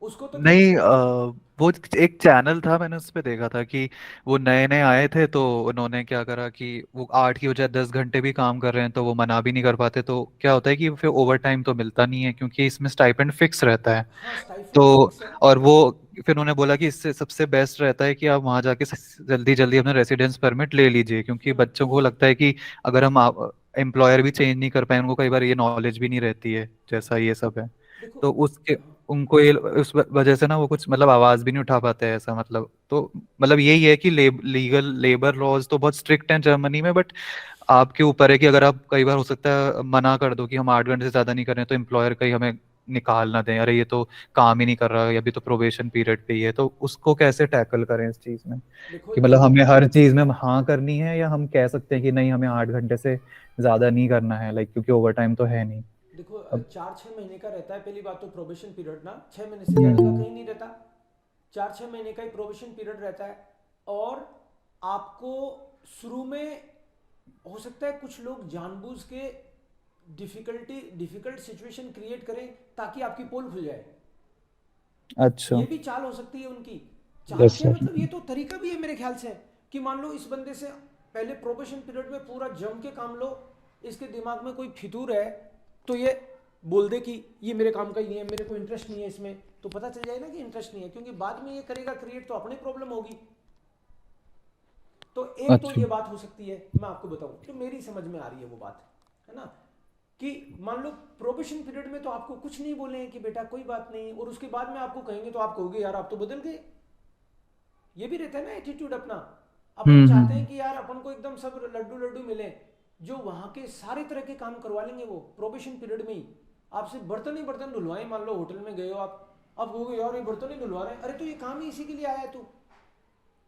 [SPEAKER 2] उसको तो किसी
[SPEAKER 8] नहीं
[SPEAKER 2] से नहीं।
[SPEAKER 8] वो एक चैनल था, मैंने उस पे देखा था कि वो नए नए आए थे, तो उन्होंने क्या करा कि वो 8 की बजाय 10 घंटे भी काम कर रहे हैं तो वो मना भी नहीं कर पाते, तो क्या होता है कि फिर ओवर टाइम तो मिलता नहीं है क्योंकि इसमें स्टाइपेंड फिक्स रहता है।
[SPEAKER 2] हाँ स्टाइफंड
[SPEAKER 8] तो
[SPEAKER 2] फिक्स है।
[SPEAKER 8] और वो फिर उन्होंने बोला कि इससे सबसे बेस्ट रहता है कि आप वहां जाके जल्दी जल्दी अपना रेसिडेंस परमिट ले लीजिए, क्योंकि बच्चों को लगता है कि अगर हम एम्प्लॉयर भी चेंज नहीं कर पाए, उनको कई बार ये नॉलेज भी नहीं रहती है जैसा ये सब है,
[SPEAKER 2] देखो
[SPEAKER 8] तो उसके उनको ये उस वजह से ना वो कुछ मतलब आवाज भी नहीं उठा पाते हैं ऐसा, मतलब तो मतलब यही है कि लीगल लेबर लॉज तो बहुत स्ट्रिक्ट हैं जर्मनी में, बट आपके ऊपर है कि अगर आप कई बार हो सकता है मना कर दो कि हम 8 घंटे से ज्यादा नहीं कर रहे हैं, तो एम्प्लॉयर कहीं हमें निकाल ना दें, अरे ये तो काम ही नहीं कर रहा है, अभी तो प्रोबेशन पीरियड पे ही है, तो उसको कैसे टैकल करें इस चीज में,
[SPEAKER 2] देखो
[SPEAKER 8] कि
[SPEAKER 2] ये
[SPEAKER 8] मतलब हमें हर चीज में हाँ करनी है, या हम कह सकते हैं कि नहीं हमें 8 घंटे से ज्यादा नहीं करना है, लाइक क्योंकि ओवर टाइम तो है नहीं
[SPEAKER 2] देखो
[SPEAKER 8] अब।
[SPEAKER 2] 4-6 महीने का रहता है, पहली बात तो प्रोबेशन पीरियड ना 6 महीने से ज़्यादा का
[SPEAKER 8] हम्म।
[SPEAKER 2] कहीं नहीं रहता, 4-6 महीने का ही प्रोबेशन पीरियड रहता है। और आपको शुरू में हो सकता है कुछ लोग जानबूझ के डिफिकल्ट सिचुएशन क्रिएट करें ताकि आपकी पोल खुल जाए,
[SPEAKER 8] अच्छा।
[SPEAKER 2] ये भी चाल हो सकती है उनकी। चाल
[SPEAKER 7] यस
[SPEAKER 2] क्या
[SPEAKER 7] सर।
[SPEAKER 2] मतलब, ये तो तरीका भी है मेरे ख्याल से, कि मान लो इस बंदे से पहले प्रोबेशन पीरियड में पूरा जम के काम लो, इसके दिमाग में कोई फितूर है तो ये बोल दे कि ये मेरे काम का ही नहीं है, मेरे को इंटरेस्ट नहीं है इसमें, तो पता चल जाए ना कि इंटरेस्ट नहीं है, क्योंकि बाद में ये करेगा क्रिएट तो अपनी प्रॉब्लम होगी। तो एक तो
[SPEAKER 8] अच्छा।
[SPEAKER 2] ये बात हो सकती है, मैं आपको बताऊं जो मेरी समझ में आ रही है वो बात है ना, कि मान लो प्रोबेशन पीरियड में तो आपको कुछ नहीं बोले कि बेटा कोई बात नहीं, और उसके बाद में आपको कहेंगे तो आप कहोगे यार आप तो बदल गए। ये भी रहता है ना एटीट्यूड अपना, अपन चाहते हैं
[SPEAKER 8] हम्म।
[SPEAKER 2] कि यार अपन को एकदम सब लड्डू लड्डू मिले, जो वहां के सारे तरह के काम करवा लेंगे वो प्रोबेशन पीरियड में ही। आपसे बर्तन ही बर्तन धुलवाएं, मान लो होटल में गए हो आप कहोगे यार ये बर्तन ही धुलवा रहे हैं, अरे तो ये काम ही इसी के लिए आया है तू।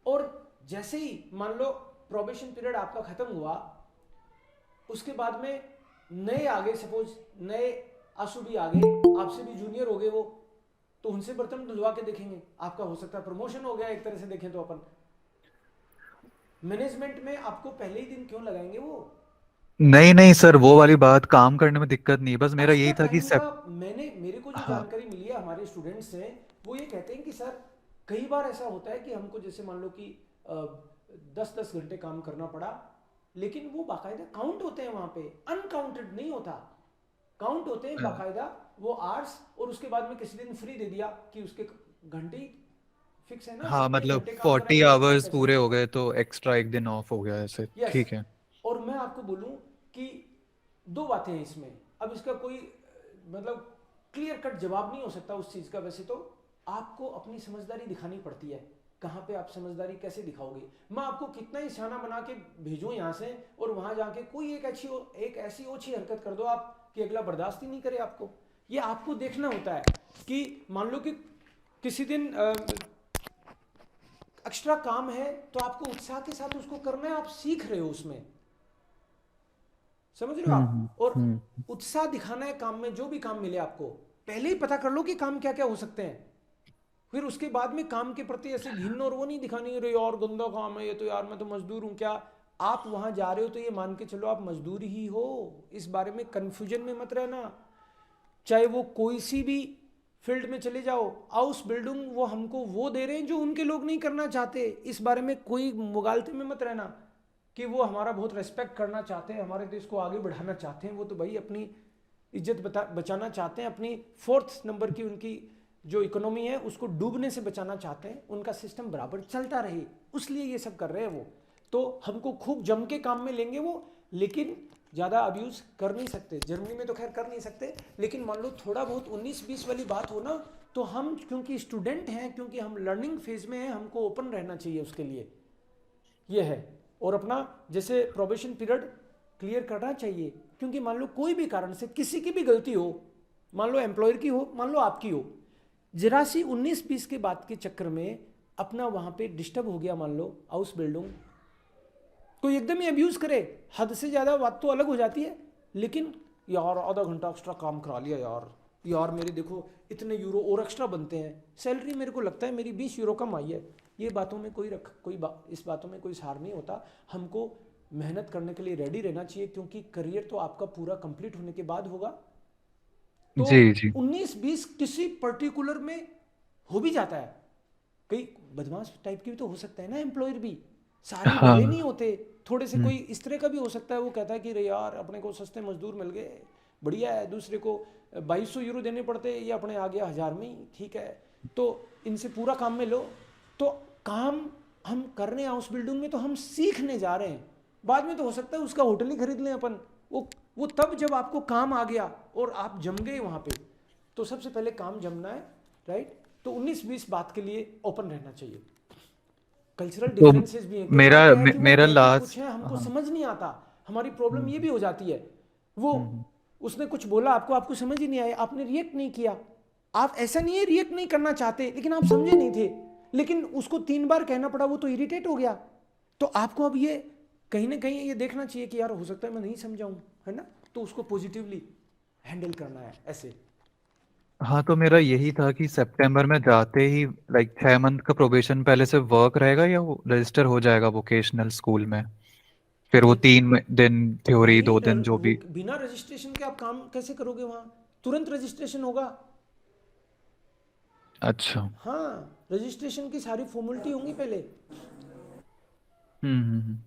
[SPEAKER 2] और जैसे ही मान लो प्रोबेशन पीरियड आपका खत्म हुआ, उसके बाद में नए आगे, सपोज नए आंसू भी आ गए, आपसे भी जूनियर हो गए वो, तो उनसे बर्तन धुलवा के देखेंगे, आपका हो सकता है प्रमोशन हो गया एक तरह से देखें तो। अपन मैनेजमेंट में आपको पहले ही दिन क्यों लगाएंगे वो?
[SPEAKER 8] नहीं नहीं सर, वो वाली बात काम करने में दिक्कत नहीं, बस मेरा
[SPEAKER 2] एक्स्ट्रा
[SPEAKER 8] यही था कि
[SPEAKER 2] टाइम का मेरे को जो
[SPEAKER 8] हाँ।
[SPEAKER 2] जानकारी मिली है हमारे स्टूडेंट्स से, वो ये कहते हैं कि सर कई बार ऐसा होता है कि हमको जैसे मान लो कि 10-10 घंटे काम करना पड़ा, लेकिन वो बाकायदा काउंट होते हैं वहां पे, अनकाउंटेड नहीं होता, काउंट होते हैं बाकायदा वो आवर्स, और उसके बाद में किसी दिन फ्री दे दिया कि उसके घंटे ही फिक्स है ना,
[SPEAKER 8] हाँ
[SPEAKER 2] जितने
[SPEAKER 8] मतलब
[SPEAKER 2] घंटे काम करा
[SPEAKER 8] 40
[SPEAKER 2] उतने इतने
[SPEAKER 8] आवर्स
[SPEAKER 2] पैसे।
[SPEAKER 8] पूरे हो गए तो एक्स्ट्रा एक दिन ऑफ हो गया ऐसे,
[SPEAKER 2] यस।
[SPEAKER 8] ठीक है।
[SPEAKER 2] और मैं आपको बोलूं कि दो बातें हैं इसमें, अब इसका कोई मतलब क्लियर कट जवाब नहीं हो सकता उस चीज का, वैसे तो आपको अपनी समझदारी दिखानी पड़ती है, कहाँ पे आप समझदारी कैसे दिखाओगे। मैं आपको कितना ही सियाना बना के भेजूं यहाँ से, और वहां जाके कोई एक ऐसी ओछी हरकत कर दो आप कि अगला बर्दाश्त ही नहीं करे आपको। ये आपको देखना होता है कि मान लो कि किसी दिन एक्स्ट्रा काम है तो आपको उत्साह के साथ उसको करना है, आप सीख रहे हो उसमें, समझ रहे हो आप, और उत्साह दिखाना है काम में, जो भी काम मिले आपको पहले ही पता कर लो कि काम क्या क्या हो सकते हैं, फिर उसके बाद में काम के प्रति ऐसे घिन और वो नहीं दिखानी, अरे यार गंदा काम है ये तो, यार मैं तो मजदूर हूं क्या। आप वहां जा रहे हो तो ये मान के चलो आप मजदूर ही हो, इस बारे में कंफ्यूजन में मत रहना। चाहे वो कोई सी भी फील्ड में चले जाओ, हाउस बिल्डिंग वो हमको वो दे रहे हैं जो उनके लोग नहीं करना चाहते, इस बारे में कोई मुगालते में मत रहना कि वो हमारा बहुत रेस्पेक्ट करना चाहते हैं, हमारे देश को आगे बढ़ाना चाहते हैं, वो तो भाई अपनी इज्जत बचाना चाहते हैं, अपनी 4th नंबर की उनकी जो इकोनॉमी है उसको डूबने से बचाना चाहते हैं, उनका सिस्टम बराबर चलता रहे, उसलिए ये सब कर रहे हैं वो। तो हमको खूब जम के काम में लेंगे वो, लेकिन ज़्यादा अब्यूज़ कर नहीं सकते, जर्मनी में तो खैर कर नहीं सकते, लेकिन मान लो थोड़ा बहुत 19-20 वाली बात हो ना, तो हम क्योंकि स्टूडेंट हैं, क्योंकि हम लर्निंग फेज में हैं, हमको ओपन रहना चाहिए उसके लिए, ये है। और अपना जैसे प्रोबेशन पीरियड क्लियर करना चाहिए, क्योंकि मान लो कोई भी कारण से किसी की भी गलती हो, मान लो एम्प्लॉयर की हो, मान लो आपकी हो, जरा सी 19-20 के बाद के चक्कर में अपना वहां पे डिस्टर्ब हो गया, मान लो हाउस बिल्डिंग, कोई एकदम ही अब्यूज करे, हद से ज्यादा बात तो अलग हो जाती है, लेकिन यार आधा घंटा एक्स्ट्रा काम करा लिया यार मेरे देखो इतने यूरो और एक्स्ट्रा बनते हैं, सैलरी मेरे को लगता है मेरी 20 यूरो कम आई है, ये बातों में इस बातों में कोई सार नहीं होता। हमको मेहनत करने के लिए रेडी रहना चाहिए, क्योंकि करियर तो आपका पूरा कंप्लीट होने के बाद होगा। तो
[SPEAKER 8] जी जी
[SPEAKER 2] 19-20 किसी पर्टिकुलर में हो भी जाता है, कई बदमाश टाइप की भी तो हो सकता है ना एम्प्लॉयर भी, सारे
[SPEAKER 8] हाँ
[SPEAKER 2] भले नहीं होते, थोड़े से कोई इस तरह का भी हो सकता है, वो कहता है कि रे यार अपने को सस्ते मजदूर मिल गए, बढ़िया है, दूसरे को 2200 यूरो देने पड़ते, ये अपने आ गया 1000 में ही, ठीक है, तो इनसे पूरा काम में लो। तो काम हम कर रहे हैं हाउस बिल्डिंग में, तो हम सीखने जा रहे हैं, बाद में तो हो सकता है उसका होटल ही खरीद लें अपन, वो तब जब आपको काम आ गया और आप जम गए वहाँ पे। तो सबसे पहले काम जमना है, राइट। तो 19-20 बात के लिए ओपन रहना चाहिए। कल्चरल
[SPEAKER 8] तो
[SPEAKER 2] डिफरेंसेस भी हैं, कई
[SPEAKER 8] मेरा
[SPEAKER 2] बार क्या है कि वो
[SPEAKER 8] मेरा
[SPEAKER 2] कहते कुछ
[SPEAKER 8] लास्ट
[SPEAKER 2] है, हमको
[SPEAKER 8] हाँ
[SPEAKER 2] समझ नहीं आता। हमारी प्रॉब्लम ये भी हो जाती है, वो
[SPEAKER 8] हम्म,
[SPEAKER 2] उसने कुछ बोला आपको, आपको समझ ही नहीं आया, आपने रिएक्ट नहीं किया। आप ऐसा नहीं है रिएक्ट नहीं करना चाहते, लेकिन आप समझे नहीं थे, लेकिन उसको 3 बार कहना पड़ा, वो तो इरिटेट हो गया। तो आपको अब ये कहीं ना कहीं ये देखना चाहिए कि यार हो सकता है मैं नहीं समझाऊं, है ना, तो उसको पॉजिटिवली हैंडल करना है ऐसे।
[SPEAKER 8] हाँ तो मेरा यही था कि सितंबर में जाते ही लाइक 6 मंथ का प्रोबेशन पहले से वर्क रहेगा या वो रजिस्टर हो जाएगा वोकेशनल स्कूल में, फिर वो
[SPEAKER 2] देख
[SPEAKER 8] 3 दिन थ्योरी
[SPEAKER 2] नहीं
[SPEAKER 8] 2 दिन जो
[SPEAKER 2] वो
[SPEAKER 8] भी।
[SPEAKER 2] बिना रजिस्ट्रेशन के आप काम कैसे करोगे वहां, तुरंत रजिस्ट्रेशन होगा।
[SPEAKER 8] अच्छा
[SPEAKER 2] हाँ, रजिस्ट्रेशन की सारी फॉर्मेलिटी होंगी पहले।
[SPEAKER 8] हम्म।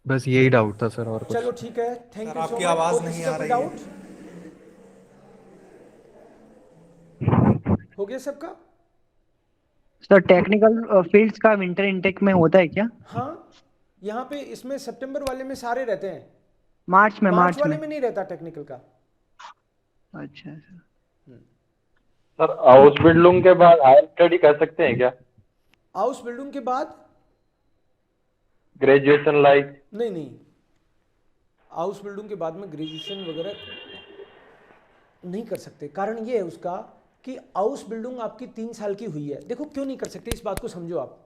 [SPEAKER 8] बस यही डाउट था सर और
[SPEAKER 2] चलो
[SPEAKER 8] कुछ।
[SPEAKER 2] ठीक है, थैंक
[SPEAKER 9] सर
[SPEAKER 2] यू सो
[SPEAKER 9] आपकी
[SPEAKER 2] मच।
[SPEAKER 9] आवाज
[SPEAKER 2] और
[SPEAKER 9] नहीं
[SPEAKER 2] किसी
[SPEAKER 9] आ
[SPEAKER 2] का कोई
[SPEAKER 9] रही है।
[SPEAKER 2] डाउट हो गया सबका?
[SPEAKER 10] सर टेक्निकल फील्ड्स का विंटर इंटेक में होता है क्या?
[SPEAKER 2] हाँ, यहाँ पे इसमें सितंबर वाले में सारे रहते हैं,
[SPEAKER 10] मार्च में
[SPEAKER 2] मार्च
[SPEAKER 10] मार्च
[SPEAKER 2] वाले
[SPEAKER 10] में
[SPEAKER 2] में नहीं रहता टेक्निकल का।
[SPEAKER 10] अच्छा अच्छा।
[SPEAKER 11] सर हाउस बिल्डिंग के बाद हायर स्टडी कर सकते हैं क्या?
[SPEAKER 2] हाउस बिल्डिंग के बाद
[SPEAKER 11] ग्रेजुएशन लाइक?
[SPEAKER 2] नहीं नहीं, हाउस बिल्डिंग के बाद में ग्रेजुएशन वगैरह नहीं कर सकते। कारण ये है उसका कि हाउस बिल्डिंग आपकी 3 साल की हुई है। देखो क्यों नहीं कर सकते, इस बात को समझो आप।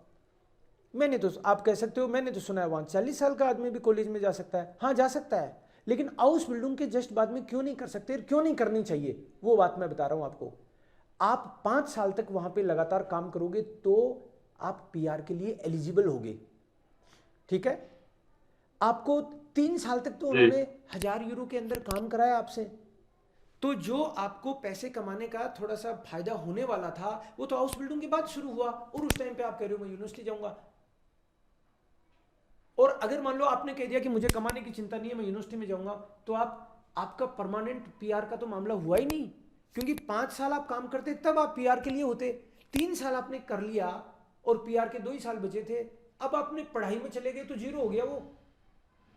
[SPEAKER 2] मैंने तो, आप कह सकते हो मैंने तो सुना है वहाँ 40 साल का आदमी भी कॉलेज में जा सकता है, हाँ जा सकता है, लेकिन हाउस बिल्डिंग के जस्ट बाद में क्यों नहीं कर सकते, क्यों नहीं करनी चाहिए, वो बात मैं बता रहा हूँ आपको। आप 5 साल तक वहाँ पे लगातार काम करोगे तो आप पीआर के लिए एलिजिबल होगे, ठीक है। आपको 3 साल तक तो उन्होंने 1000 यूरो के अंदर काम कराया आपसे, तो जो आपको पैसे कमाने का थोड़ा सा फायदा होने वाला था वो तो हाउस बिल्डिंग के बाद शुरू हुआ, और उस टाइम पे आप कह रहे हो मैं यूनिवर्सिटी जाऊंगा। और अगर मान लो आपने कह दिया कि मुझे कमाने की चिंता नहीं है, मैं यूनिवर्सिटी में जाऊंगा, तो आपका परमानेंट पीआर का तो मामला हुआ ही नहीं, क्योंकि 5 साल आप काम करते तब आप पीआर के लिए होते। 3 साल आपने कर लिया और पीआर के 2 ही साल बचे थे, अब आपने पढ़ाई में चले गए तो जीरो हो गया वो।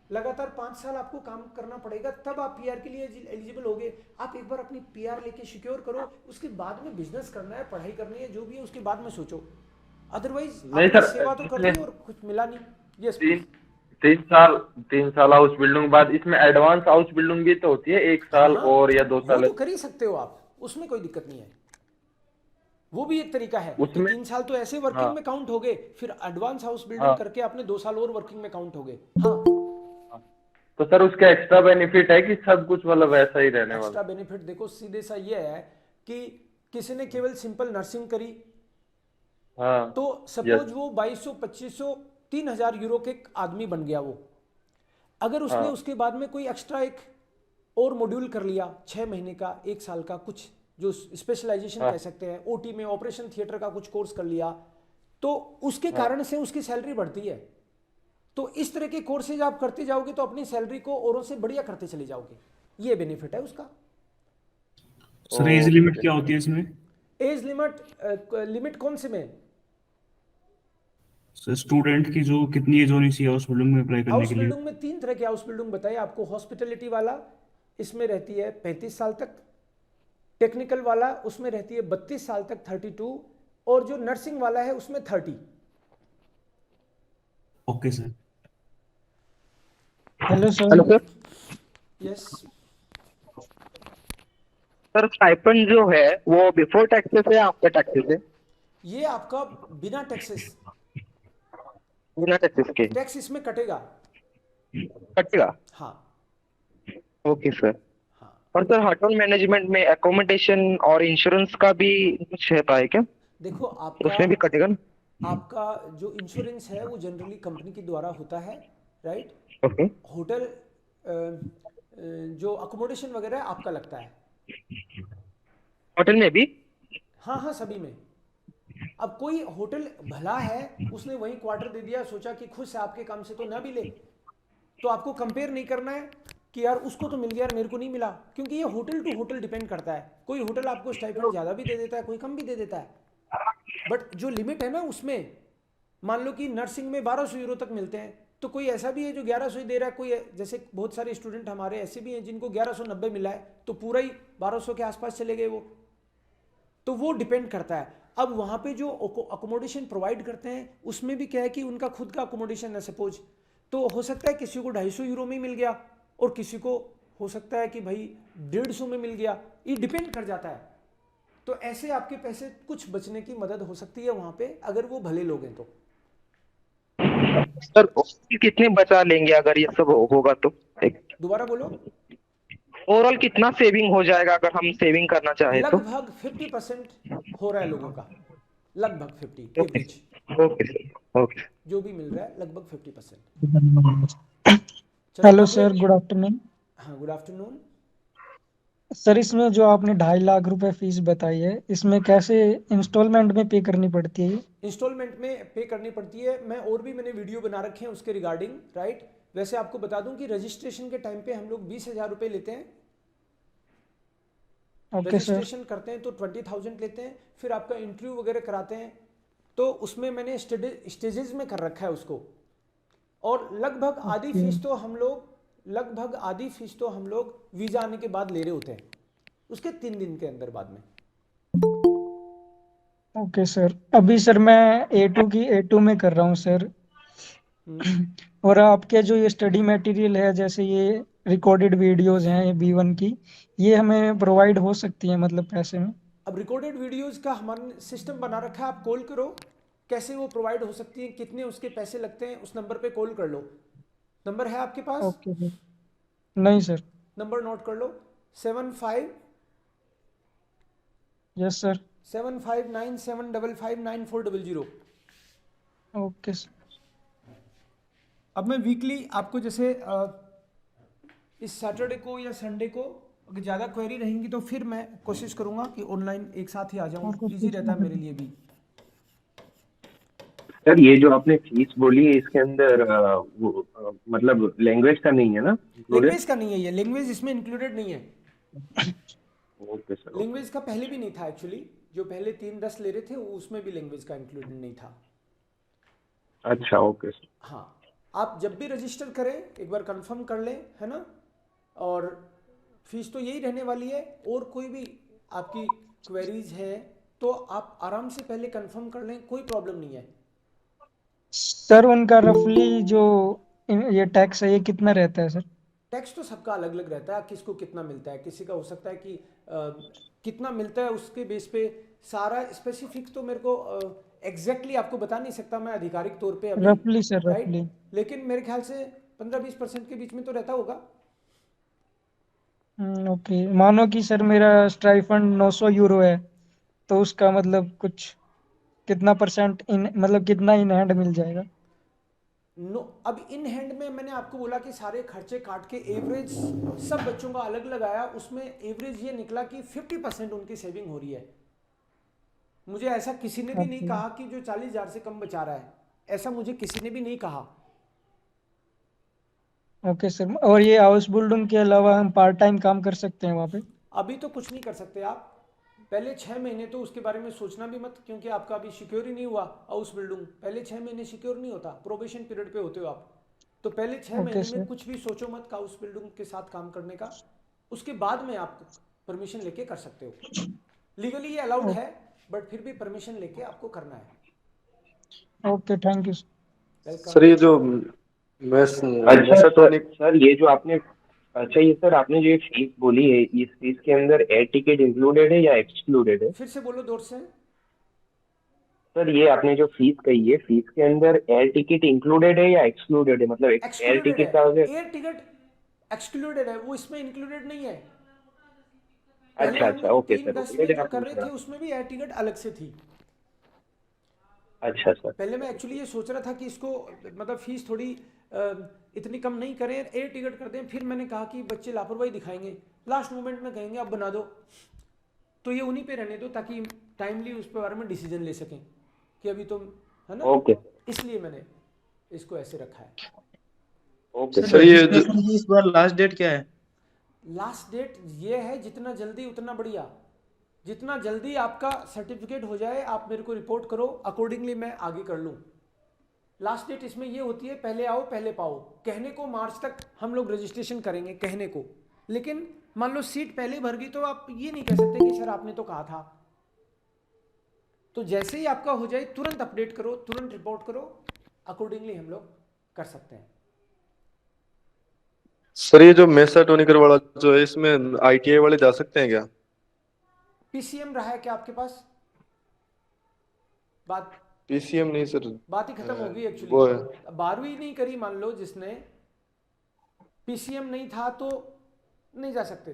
[SPEAKER 2] लगातार 5 साल आपको काम करना पड़ेगा, तब आप पीआर के लिए एलिजिबल होगे। आप एक बार अपनी पीआर लेके सिक्योर करो, उसके बाद में बिजनेस करना है, पढ़ाई करनी है, जो भी है उसके बाद में सोचो। अदरवाइज
[SPEAKER 11] नहीं
[SPEAKER 2] आपने
[SPEAKER 11] सर,
[SPEAKER 2] सेवा तो कर दी और कुछ मिला नहीं। यस
[SPEAKER 11] तीन 3 साल हाउस बिल्डिंग बाद इसमें एडवांस हाउस बिल्डिंग भी तो होती है, 1 साल
[SPEAKER 2] हाँ,
[SPEAKER 11] और या 2
[SPEAKER 2] वो
[SPEAKER 11] साल?
[SPEAKER 2] तो कर ही सकते हो आप, उसमें कोई दिक्कत नहीं है। वो भी एक तरीका है कि
[SPEAKER 11] उसमें
[SPEAKER 2] 3 साल तो ऐसे वर्किंग
[SPEAKER 11] हाँ
[SPEAKER 2] में काउंट हो गए, फिर एडवांस हाउस बिल्डिंग
[SPEAKER 11] हाँ
[SPEAKER 2] करके आपने 2 साल और वर्किंग में काउंट हो गए। हाँ,
[SPEAKER 11] तो सर उसका एक्स्ट्रा बेनिफिट है कि सब कुछ मतलब वैसा ही रहने वाला?
[SPEAKER 2] एक्स्ट्रा बेनिफिट देखो सीधे सा ये है कि किसी ने केवल सिंपल नर्सिंग करी,
[SPEAKER 11] हाँ
[SPEAKER 2] तो
[SPEAKER 11] यस
[SPEAKER 2] सपोज वो 2200 2500 3000 यूरो के आदमी बन गया वो। अगर उसने
[SPEAKER 11] हाँ
[SPEAKER 2] उसके बाद में कोई एक्स्ट्रा एक और मॉड्यूल कर लिया 6 महीने का 1 साल का, कुछ जो स्पेशलाइजेशन
[SPEAKER 11] हाँ
[SPEAKER 2] कह सकते हैं, ओटी में ऑपरेशन थिएटर का कुछ कोर्स कर लिया, तो उसके
[SPEAKER 11] हाँ
[SPEAKER 2] कारण से उसकी सैलरी बढ़ती है। तो इस तरह के कोर्सेज आप करते जाओगे तो अपनी सैलरी को औरों से बढ़िया करते चले जाओगे, ये बेनिफिट है उसका।
[SPEAKER 12] Sir age limit
[SPEAKER 11] okay.
[SPEAKER 12] क्या होती है इसमें?
[SPEAKER 2] एज लिमिट कौन से में?
[SPEAKER 12] सर स्टूडेंट की जो कितनी एज होनी चाहिए हाउस बिल्डिंग में अप्लाई करने
[SPEAKER 2] हाउस
[SPEAKER 12] के लिए?
[SPEAKER 2] बिल्डिंग में 3 तरह के हाउस बिल्डिंग बताए आपको। हॉस्पिटैलिटी वाला इसमें रहती है 35 साल तक, टेक्निकल वाला उसमें रहती है 32 साल तक 32, और जो नर्सिंग वाला है उसमें 30।
[SPEAKER 12] Okay sir.
[SPEAKER 7] Hello sir.
[SPEAKER 10] Hello sir.
[SPEAKER 2] Yes,
[SPEAKER 10] sir stipend जो है वो बिफोर टैक्सेस है आफ्टर टैक्सेस है?
[SPEAKER 2] ये आपका बिना टैक्सेस,
[SPEAKER 10] बिना टैक्सेस के
[SPEAKER 2] टैक्स इसमें कटेगा।
[SPEAKER 10] कटेगा?
[SPEAKER 2] हाँ
[SPEAKER 10] ओके सर।
[SPEAKER 2] हाँ,
[SPEAKER 10] और सर होटल मैनेजमेंट में एकोमोडेशन और इंश्योरेंस का भी कुछ रहता है क्या?
[SPEAKER 2] देखो
[SPEAKER 10] तो उसमें भी
[SPEAKER 2] आपका
[SPEAKER 10] कटेगा ना?
[SPEAKER 2] आपका जो इंश्योरेंस है वो जनरली कंपनी के द्वारा होता है, राइट।
[SPEAKER 5] ओके।
[SPEAKER 2] होटल जो अकोमोडेशन वगैरह है आपका लगता है।
[SPEAKER 5] होटल में भी?
[SPEAKER 2] हाँ हाँ, सभी में। अब कोई होटल भला है, उसने वहीं क्वार्टर दे दिया, सोचा कि खुश है आपके काम से तो ना भी ले, तो आपको कंपेयर नहीं करना है कि यार उसको तो मिल गया यार मेरे को नहीं मिला, क्योंकि ये होटल टू होटल डिपेंड करता है। कोई होटल आपको स्टाइपेंड ज़्यादा भी दे देता है, कोई कम भी दे देता है, बट जो लिमिट है ना उसमें, मान लो कि नर्सिंग में 1200 यूरो तक मिलते हैं, तो कोई ऐसा भी है जो 1100 ही दे रहा है, कोई जैसे बहुत सारे स्टूडेंट हमारे ऐसे भी हैं जिनको 1190 मिला है, तो पूरा ही 1200 के आसपास चले गए वो। तो वो डिपेंड करता है। अब वहाँ पे जो अकोमोडेशन प्रोवाइड करते हैं उसमें भी क्या है कि उनका खुद का अकोमोडेशन है सपोज, तो हो सकता है किसी को 250 यूरो में मिल गया और किसी को हो सकता है कि भाई 150 में मिल गया, ये डिपेंड कर जाता है। तो ऐसे आपके पैसे कुछ बचने की मदद हो सकती है वहाँ पे, अगर वो भले लोग हैं तो।
[SPEAKER 5] सर कितने बचा लेंगे अगर ये सब होगा तो?
[SPEAKER 2] दोबारा बोलो।
[SPEAKER 5] ओवरऑल कितना सेविंग हो जाएगा अगर हम सेविंग करना चाहें तो?
[SPEAKER 2] लगभग 50% हो रहा है लोगों का, लगभग 50
[SPEAKER 5] okay.
[SPEAKER 2] Average
[SPEAKER 5] okay sir. Okay.
[SPEAKER 2] जो भी मिल रहा है लगभग 50%। चलो
[SPEAKER 9] हेलो
[SPEAKER 2] अब
[SPEAKER 9] सर, गुड आफ्टरनून।
[SPEAKER 2] हाँ, गुड आफ्टरनून।
[SPEAKER 9] सर, इसमें जो आपने 2.5 लाख रुपए फीस बताई है, इसमें कैसे इंस्टॉलमेंट में पे करनी पड़ती है ये?
[SPEAKER 2] इंस्टॉलमेंट में पे करनी पड़ती है। मैंने वीडियो बना रखे हैं उसके रिगार्डिंग, राइट। वैसे आपको बता दूं कि रजिस्ट्रेशन के टाइम पे हम लोग 20,000 रुपये लेते हैं।
[SPEAKER 9] Okay sir.
[SPEAKER 2] रजिस्ट्रेशन करते हैं तो 20,000 लेते हैं, फिर आपका इंटरव्यू वगैरह कराते हैं, तो उसमें मैंने स्टेजेस में कर रखा है उसको। और लगभग आधी फीस तो हम लोग वीज़ा आने के बाद ले रहे होते हैं, उसके 3 दिन के अंदर बाद में।
[SPEAKER 9] ओके सर, अभी सर मैं A2 में कर रहा हूँ सर। और आपके जो ये स्टडी मटेरियल है, जैसे ये रिकॉर्डेड वीडियोस हैं B1 की, ये हमें प्रोवाइड हो सकती है मतलब पैसे में?
[SPEAKER 2] अब रिकॉर्डेड वीडियोस का हमारा सिस्टम बना रखा है, आप कॉल करो, कैसे वो प्रोवाइड हो सकती है, कितने उसके पैसे लगते हैं, उस नंबर पे कॉल कर लो। नंबर है आपके पास?
[SPEAKER 9] Okay sir. नहीं सर।
[SPEAKER 2] नंबर नोट कर लो, 75।
[SPEAKER 9] Yes sir.
[SPEAKER 2] 7597559400।
[SPEAKER 9] Okay sir.
[SPEAKER 2] अब मैं वीकली आपको जैसे इस सैटरडे को या संडे को अगर ज़्यादा क्वेरी रहेंगी तो फिर मैं कोशिश करूंगा कि ऑनलाइन एक साथ ही आ जाऊं, इजी रहता है मेरे लिए भी।
[SPEAKER 13] सर ये जो आपने फीस बोली है इसके अंदर मतलब लैंग्वेज का नहीं है ना?
[SPEAKER 2] लैंग्वेज का नहीं है, ये लैंग्वेज इसमें इंक्लूडेड नहीं है।
[SPEAKER 13] Okay sir.
[SPEAKER 2] लैंग्वेज का पहले भी नहीं था एक्चुअली, जो पहले 3-10 ले रहे थे उसमें भी लैंग्वेज का इंक्लूडेड नहीं था।
[SPEAKER 13] अच्छा, ओके सर।
[SPEAKER 2] हाँ, आप जब भी रजिस्टर करें एक बार कंफर्म कर लें, है ना। और फीस तो यही रहने वाली है, और कोई भी आपकी क्वेरीज है तो आप आराम से पहले कंफर्म कर लें, कोई प्रॉब्लम नहीं है।
[SPEAKER 9] सर उनका रफली जो ये टैक्स है ये कितना रहता है सर?
[SPEAKER 2] टैक्स तो सबका अलग अलग रहता है, किसको कितना मिलता है, किसी का हो सकता है कि कितना मिलता है उसके बेस पे सारा स्पेसिफिक तो मेरे को एग्जैक्टली आपको बता नहीं सकता मैं आधिकारिक तौर पे अभी,
[SPEAKER 9] रफली सर,
[SPEAKER 2] राइट।
[SPEAKER 9] रफली।
[SPEAKER 2] लेकिन मेरे ख्याल से 15-20% के बीच में तो रहता होगा।
[SPEAKER 9] ओके, मानो कि सर मेरा स्टाइफंड 900 यूरो है, तो उसका मतलब कुछ कितना परसेंट इन मतलब कितना इन हैंड मिल जाएगा?
[SPEAKER 2] अब इन हैंड में मैंने आपको बोला कि सारे खर्चे काट के एवरेज सब बच्चों का अलग लगाया, उसमें एवरेज ये निकला कि 50% उनकी सेविंग हो रही है। मुझे ऐसा किसी ने भी नहीं कहा कि जो 40,000 से कम बचा रहा है, ऐसा मुझे किसी ने भी नहीं कहा।
[SPEAKER 9] ओके सर, और ये हाउस बिल्डिंग के अलावा हम पार्ट टाइम काम कर सकते हैं वहाँ पे?
[SPEAKER 2] अभी तो कुछ नहीं कर सकते आप, पहले 6 महीने तो उसके बारे में सोचना भी मत, क्योंकि आपका अभी सिक्योर ही नहीं हुआ हाउस बिल्डिंग। पहले 6 महीने सिक्योर नहीं होता, प्रोबेशन पीरियड पे होते हो आप, तो पहले 6 महीने में कुछ भी सोचो मत हाउस बिल्डिंग के साथ काम करने का। उसके बाद में आप परमिशन लेके कर सकते हो, लीगली ये अलाउड है, बट फिर भी परमिशन लेके आपको करना है।
[SPEAKER 9] Okay, thank you
[SPEAKER 14] sir. ये जो
[SPEAKER 13] अच्छा सर ये जो आपने ये सर आपने जो ये फीस बोली है, इस फीस के अंदर एयर टिकट इंक्लूडेड है या एक्सक्लूडेड है?
[SPEAKER 2] फिर से बोलो जोर से।
[SPEAKER 13] सर ये आपने जो फीस कही है, फीस के अंदर एयर टिकट इंक्लूडेड है या एक्सक्लूडेड है? मतलब एयर टिकट का
[SPEAKER 2] एयर टिकट एक्सक्लूडेड है, वो इसमें इंक्लूडेड नहीं है।
[SPEAKER 13] अच्छा ओके सर।
[SPEAKER 2] 3-10 में जो कर रहे थे उसमें भी एयर टिकट अलग से थी।
[SPEAKER 13] अच्छा सर।
[SPEAKER 2] पहले मैं एक्चुअली ये सोच रहा था कि इसको मतलब फीस थोड़ी इतनी कम नहीं करें, एयर टिकट कर दें। फिर मैंने कहा कि बच्चे लापरवाही दिखाएंगे, लास्ट मोमेंट में कहेंगे अब बना दो, तो ये उन्हीं पे रहने दो ताकि टाइमली उस बारे में डिसीजन ले सकें कि अभी तुम, है ना।
[SPEAKER 13] ओके
[SPEAKER 2] इसलिए मैंने इसको ऐसे रखा है।
[SPEAKER 13] Okay
[SPEAKER 14] sir
[SPEAKER 13] sir. ये
[SPEAKER 14] रजिस्ट्रेशन की इस बार लास्ट डेट क्या है?
[SPEAKER 2] लास्ट डेट ये है, जितना जल्दी उतना बढ़िया। जितना जल्दी आपका सर्टिफिकेट हो जाए आप मेरे को रिपोर्ट करो, अकॉर्डिंगली मैं आगे कर लूँ। लास्ट डेट इसमें ये होती है पहले आओ पहले पाओ। कहने को मार्च तक हम लोग रजिस्ट्रेशन करेंगे कहने को, लेकिन मान लो सीट पहले भर गई तो आप ये नहीं कह सकते कि सर आपने तो कहा था। तो जैसे ही आपका हो जाए तुरंत अपडेट करो, तुरंत रिपोर्ट करो, अकॉर्डिंगली हम लोग कर सकते हैं।
[SPEAKER 11] सर ये जो मेसाटोनिकर वाला जो है, इसमें ITI वाले जा सकते हैं क्या?
[SPEAKER 2] पीसीएम रहा है क्या आपके पास? बात
[SPEAKER 11] PCM नहीं सर,
[SPEAKER 2] बात ही खत्म हो गई
[SPEAKER 11] वो
[SPEAKER 2] एक्चुअली।
[SPEAKER 11] है
[SPEAKER 2] 12वीं नहीं करी मान लो जिसने, पीसीएम नहीं था तो नहीं जा सकते।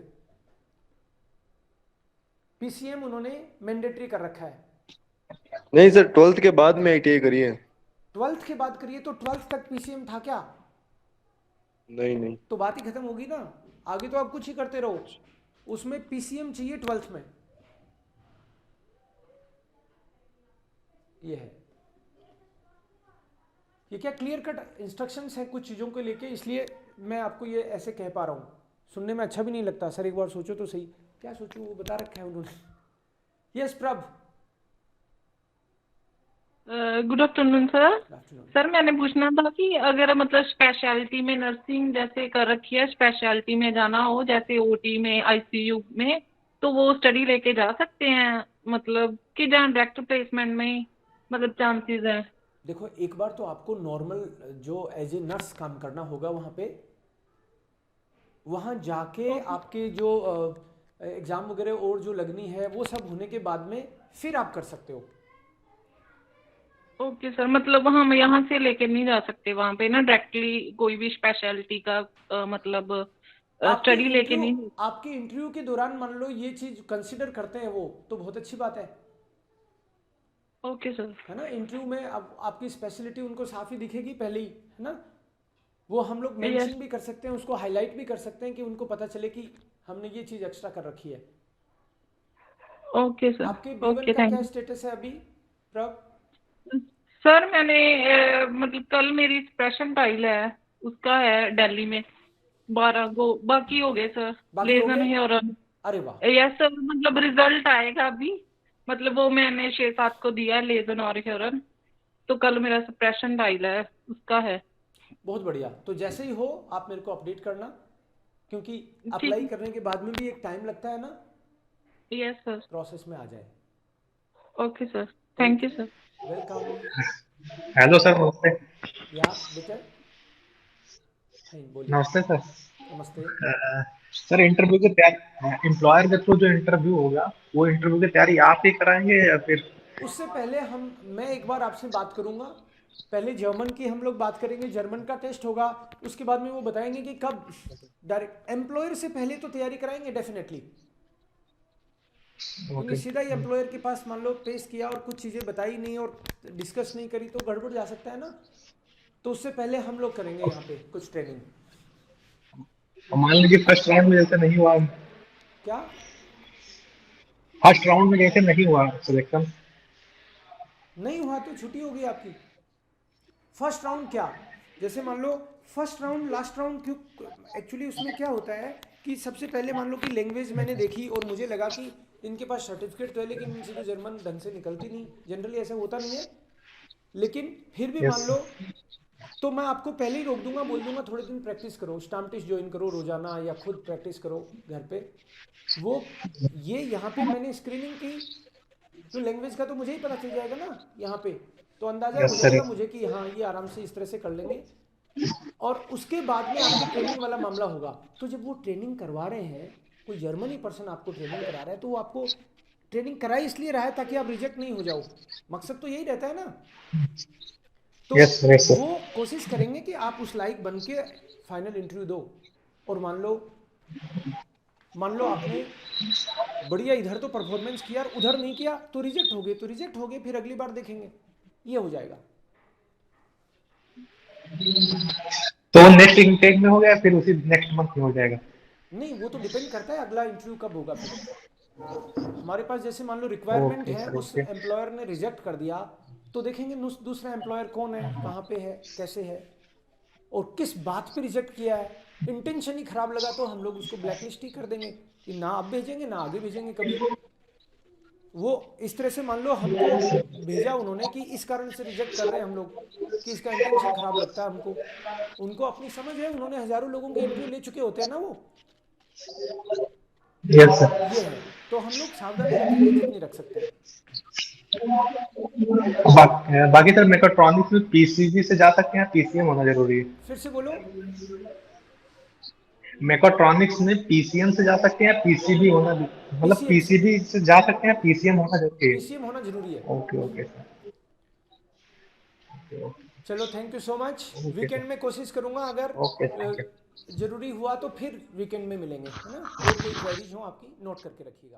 [SPEAKER 2] पीसीएम उन्होंने मैंडेटरी कर रखा है।
[SPEAKER 11] नहीं सर, 12th के बाद में ITI करी है।
[SPEAKER 2] 12th के बाद करिए तो 12th तक पीसीएम था क्या?
[SPEAKER 11] नहीं
[SPEAKER 2] तो बात ही खत्म होगी ना, आगे तो आप कुछ ही करते रहो। उसमें पीसीएम चाहिए 12th में। ये है, ये क्या क्लियर कट इंस्ट्रक्शंस है कुछ चीज़ों को लेके, इसलिए मैं आपको ये ऐसे कह पा रहा हूँ। सुनने में अच्छा भी नहीं लगता सर, एक बार सोचो तो सही। क्या सोचूं वो बता रखा है उन्होंने। यस प्रभ।
[SPEAKER 15] Good afternoon sir. सर मैंने पूछना था कि अगर मतलब स्पेशलिटी में नर्सिंग जैसे कर रखी है, स्पेशलिटी में जाना हो जैसे OT में ICU में, तो वो स्टडी लेके जा सकते हैं मतलब कि जहाँ डायरेक्ट प्लेसमेंट में मतलब चांसेस हैं?
[SPEAKER 2] देखो एक बार तो आपको नॉर्मल जो एज ए नर्स काम करना होगा वहाँ पे, वहाँ जाके आपके जो एग्ज़ाम वगैरह और जो लगनी है वो सब होने के बाद में फिर आप कर सकते हो।
[SPEAKER 15] ओके सर, मतलब हम यहाँ से लेके नहीं जा सकते वहाँ पे ना डायरेक्टली कोई भी स्पेशलिटी का मतलब स्टडी लेके नहीं?
[SPEAKER 2] आपके इंटरव्यू के दौरान मान लो ये चीज़ कंसिडर करते हैं वो, तो बहुत अच्छी बात है।
[SPEAKER 15] Okay sir.
[SPEAKER 2] है ना, इंटरव्यू में अब आपकी स्पेशलिटी उनको साफ ही दिखेगी पहले ही, है ना। वो हम लोग मेंशन भी कर सकते हैं, उसको हाईलाइट भी कर सकते हैं कि उनको पता चले कि हमने ये चीज़ एक्स्ट्रा कर रखी है।
[SPEAKER 15] Okay sir.
[SPEAKER 2] आपके B1 का क्या स्टेटस है अभी प्रभ?
[SPEAKER 15] सर मैंने मतलब कल मेरी एक्सप्रेशन टाइल है उसका है दिल्ली में 12 को, बाकी हो गए सर। लेजन है और
[SPEAKER 2] अरे वाह।
[SPEAKER 15] यस सर, मतलब रिजल्ट आएगा अभी, मतलब वो मैंने 6-7 को दिया लेजन और हेरन, तो कल मेरा सप्रेशन टाइल है उसका है।
[SPEAKER 2] बहुत बढ़िया। तो जैसे ही हो आप मेरे को अपडेट करना, क्योंकि अप्लाई करने के बाद में भी एक टाइम लगता है ना।
[SPEAKER 15] Yes sir.
[SPEAKER 2] प्रोसेस में आ जाए।
[SPEAKER 15] Okay sir, thank you sir.
[SPEAKER 2] Welcome.
[SPEAKER 16] Hello sir, नमस्ते।
[SPEAKER 2] या बेटा बोलिए।
[SPEAKER 16] नमस्ते सर।
[SPEAKER 2] नमस्ते
[SPEAKER 16] सर इंटरव्यू की तैयारी, एम्प्लॉयर के थ्रू जो इंटरव्यू होगा वो इंटरव्यू की तैयारी आप ही कराएंगे या फिर?
[SPEAKER 2] उससे पहले मैं एक बार आपसे बात करूंगा। पहले जर्मन की हम लोग बात करेंगे, जर्मन का टेस्ट होगा, उसके बाद में वो बताएंगे कि कब डायरेक्ट एम्प्लॉयर से पहले तो तैयारी कराएंगे डेफिनेटली। क्योंकि सीधा ही एम्प्लॉयर के पास मान लो पेश किया और कुछ चीज़ें बताई नहीं और डिस्कस नहीं करी तो गड़बड़ जा सकता है ना। तो उससे पहले हम लोग करेंगे यहाँ पे कुछ ट्रेनिंग।
[SPEAKER 16] मान लीजिए फर्स्ट राउंड में जैसे नहीं हुआ,
[SPEAKER 2] क्या
[SPEAKER 16] फर्स्ट राउंड में जैसे नहीं हुआ सिलेक्शन,
[SPEAKER 2] नहीं हुआ तो छुट्टी होगी आपकी। फर्स्ट राउंड क्या, जैसे मान लो फर्स्ट राउंड लास्ट राउंड क्यों, एक्चुअली उसमें क्या होता है कि सबसे पहले मान लो कि लैंग्वेज मैंने देखी और मुझे लगा कि इनके पास सर्टिफिकेट तो है लेकिन इनसे तो जर्मन ढंग से निकलती नहीं, जनरली ऐसा होता नहीं है। लेकिन फिर भी मान लो तो मैं आपको पहले ही रोक दूंगा, बोल दूंगा थोड़े दिन प्रैक्टिस करो, स्टाम्प टेस्ट ज्वाइन करो रोजाना या खुद प्रैक्टिस करो घर पे। वो ये यहाँ पे मैंने स्क्रीनिंग की तो लैंग्वेज का तो मुझे ही पता चल जाएगा ना यहाँ पे, तो अंदाजा हो जाएगा मुझे कि हाँ ये आराम से इस तरह से कर लेंगे। और उसके बाद में आपके ट्रेनिंग वाला मामला होगा। तो जब वो ट्रेनिंग करवा रहे हैं, कोई जर्मनी पर्सन आपको ट्रेनिंग करा रहा है, तो वो आपको ट्रेनिंग कराई इसलिए रहा है ताकि आप रिजेक्ट नहीं हो जाओ। मकसद तो यही रहता है ना। तो वो कोशिश करेंगे कि आप उस लायक बन के फाइनल इंटरव्यू दो। और मान लो आपने बढ़िया इधर तो परफॉर्मेंस किया और उधर नहीं किया तो रिजेक्ट हो गए, फिर अगली बार देखेंगे। ये हो जाएगा।
[SPEAKER 16] तो नेक्स्ट इनटेक में हो गया फिर उसी नेक्स्ट मंथ में हो जाएगा?
[SPEAKER 2] नहीं, वो तो डिपेंड करता है अगला इंटरव्यू कब होगा। फिर हमारे पास जैसे मान लो रिक्वायरमेंट
[SPEAKER 16] ओके
[SPEAKER 2] है,
[SPEAKER 16] सर,
[SPEAKER 2] उस
[SPEAKER 16] ओके।
[SPEAKER 2] एम्प्लॉयर ने रिजेक्ट कर दिया, तो देखेंगे दूसरा एम्प्लॉयर कौन है, कहाँ पे है, कैसे है और किस बात पे रिजेक्ट किया है। इंटेंशन ही खराब लगा तो हम लोग उसको ब्लैकलिस्ट ही कर देंगे कि ना अब भेजेंगे ना आगे भेजेंगे कभी। वो इस तरह से मान लो हमको भेजा उन्होंने कि इस कारण से रिजेक्ट कर रहे हैं हम लोग, कि इसका इंटेंशन खराब लगता है हमको। उनको अपनी समझ है, उन्होंने हजारों लोगों के इंटरव्यू ले चुके होते हैं ना वो।
[SPEAKER 16] Yes sir.
[SPEAKER 2] ये है, तो हम लोग सावधानी रखेंगे जितनी रख सकते हैं।
[SPEAKER 16] बाकी सर मेकाट्रॉनिक्स में पीसीबी से जा सकते हैं, पीसीएम होना जरूरी है?
[SPEAKER 2] फिर से बोलो।
[SPEAKER 16] मेकाट्रॉनिक्स में पीसीएम से जा सकते हैं, पीसीबी होना मतलब
[SPEAKER 2] पीसीएम से,
[SPEAKER 16] पीसीबी से जा सकते हैं, पीसीएम होना जरूरी है?
[SPEAKER 2] पीसीएम होना जरूरी है।
[SPEAKER 16] Okay okay sir.
[SPEAKER 2] चलो, thank you so much. Weekend में कोशिश करूंगा, अगर
[SPEAKER 16] ओके, थैंक यू।
[SPEAKER 2] जरूरी हुआ तो फिर वीकेंड में मिलेंगे, है ना। और कोई क्वेरीज हो आपकी नोट करके रखिएगा।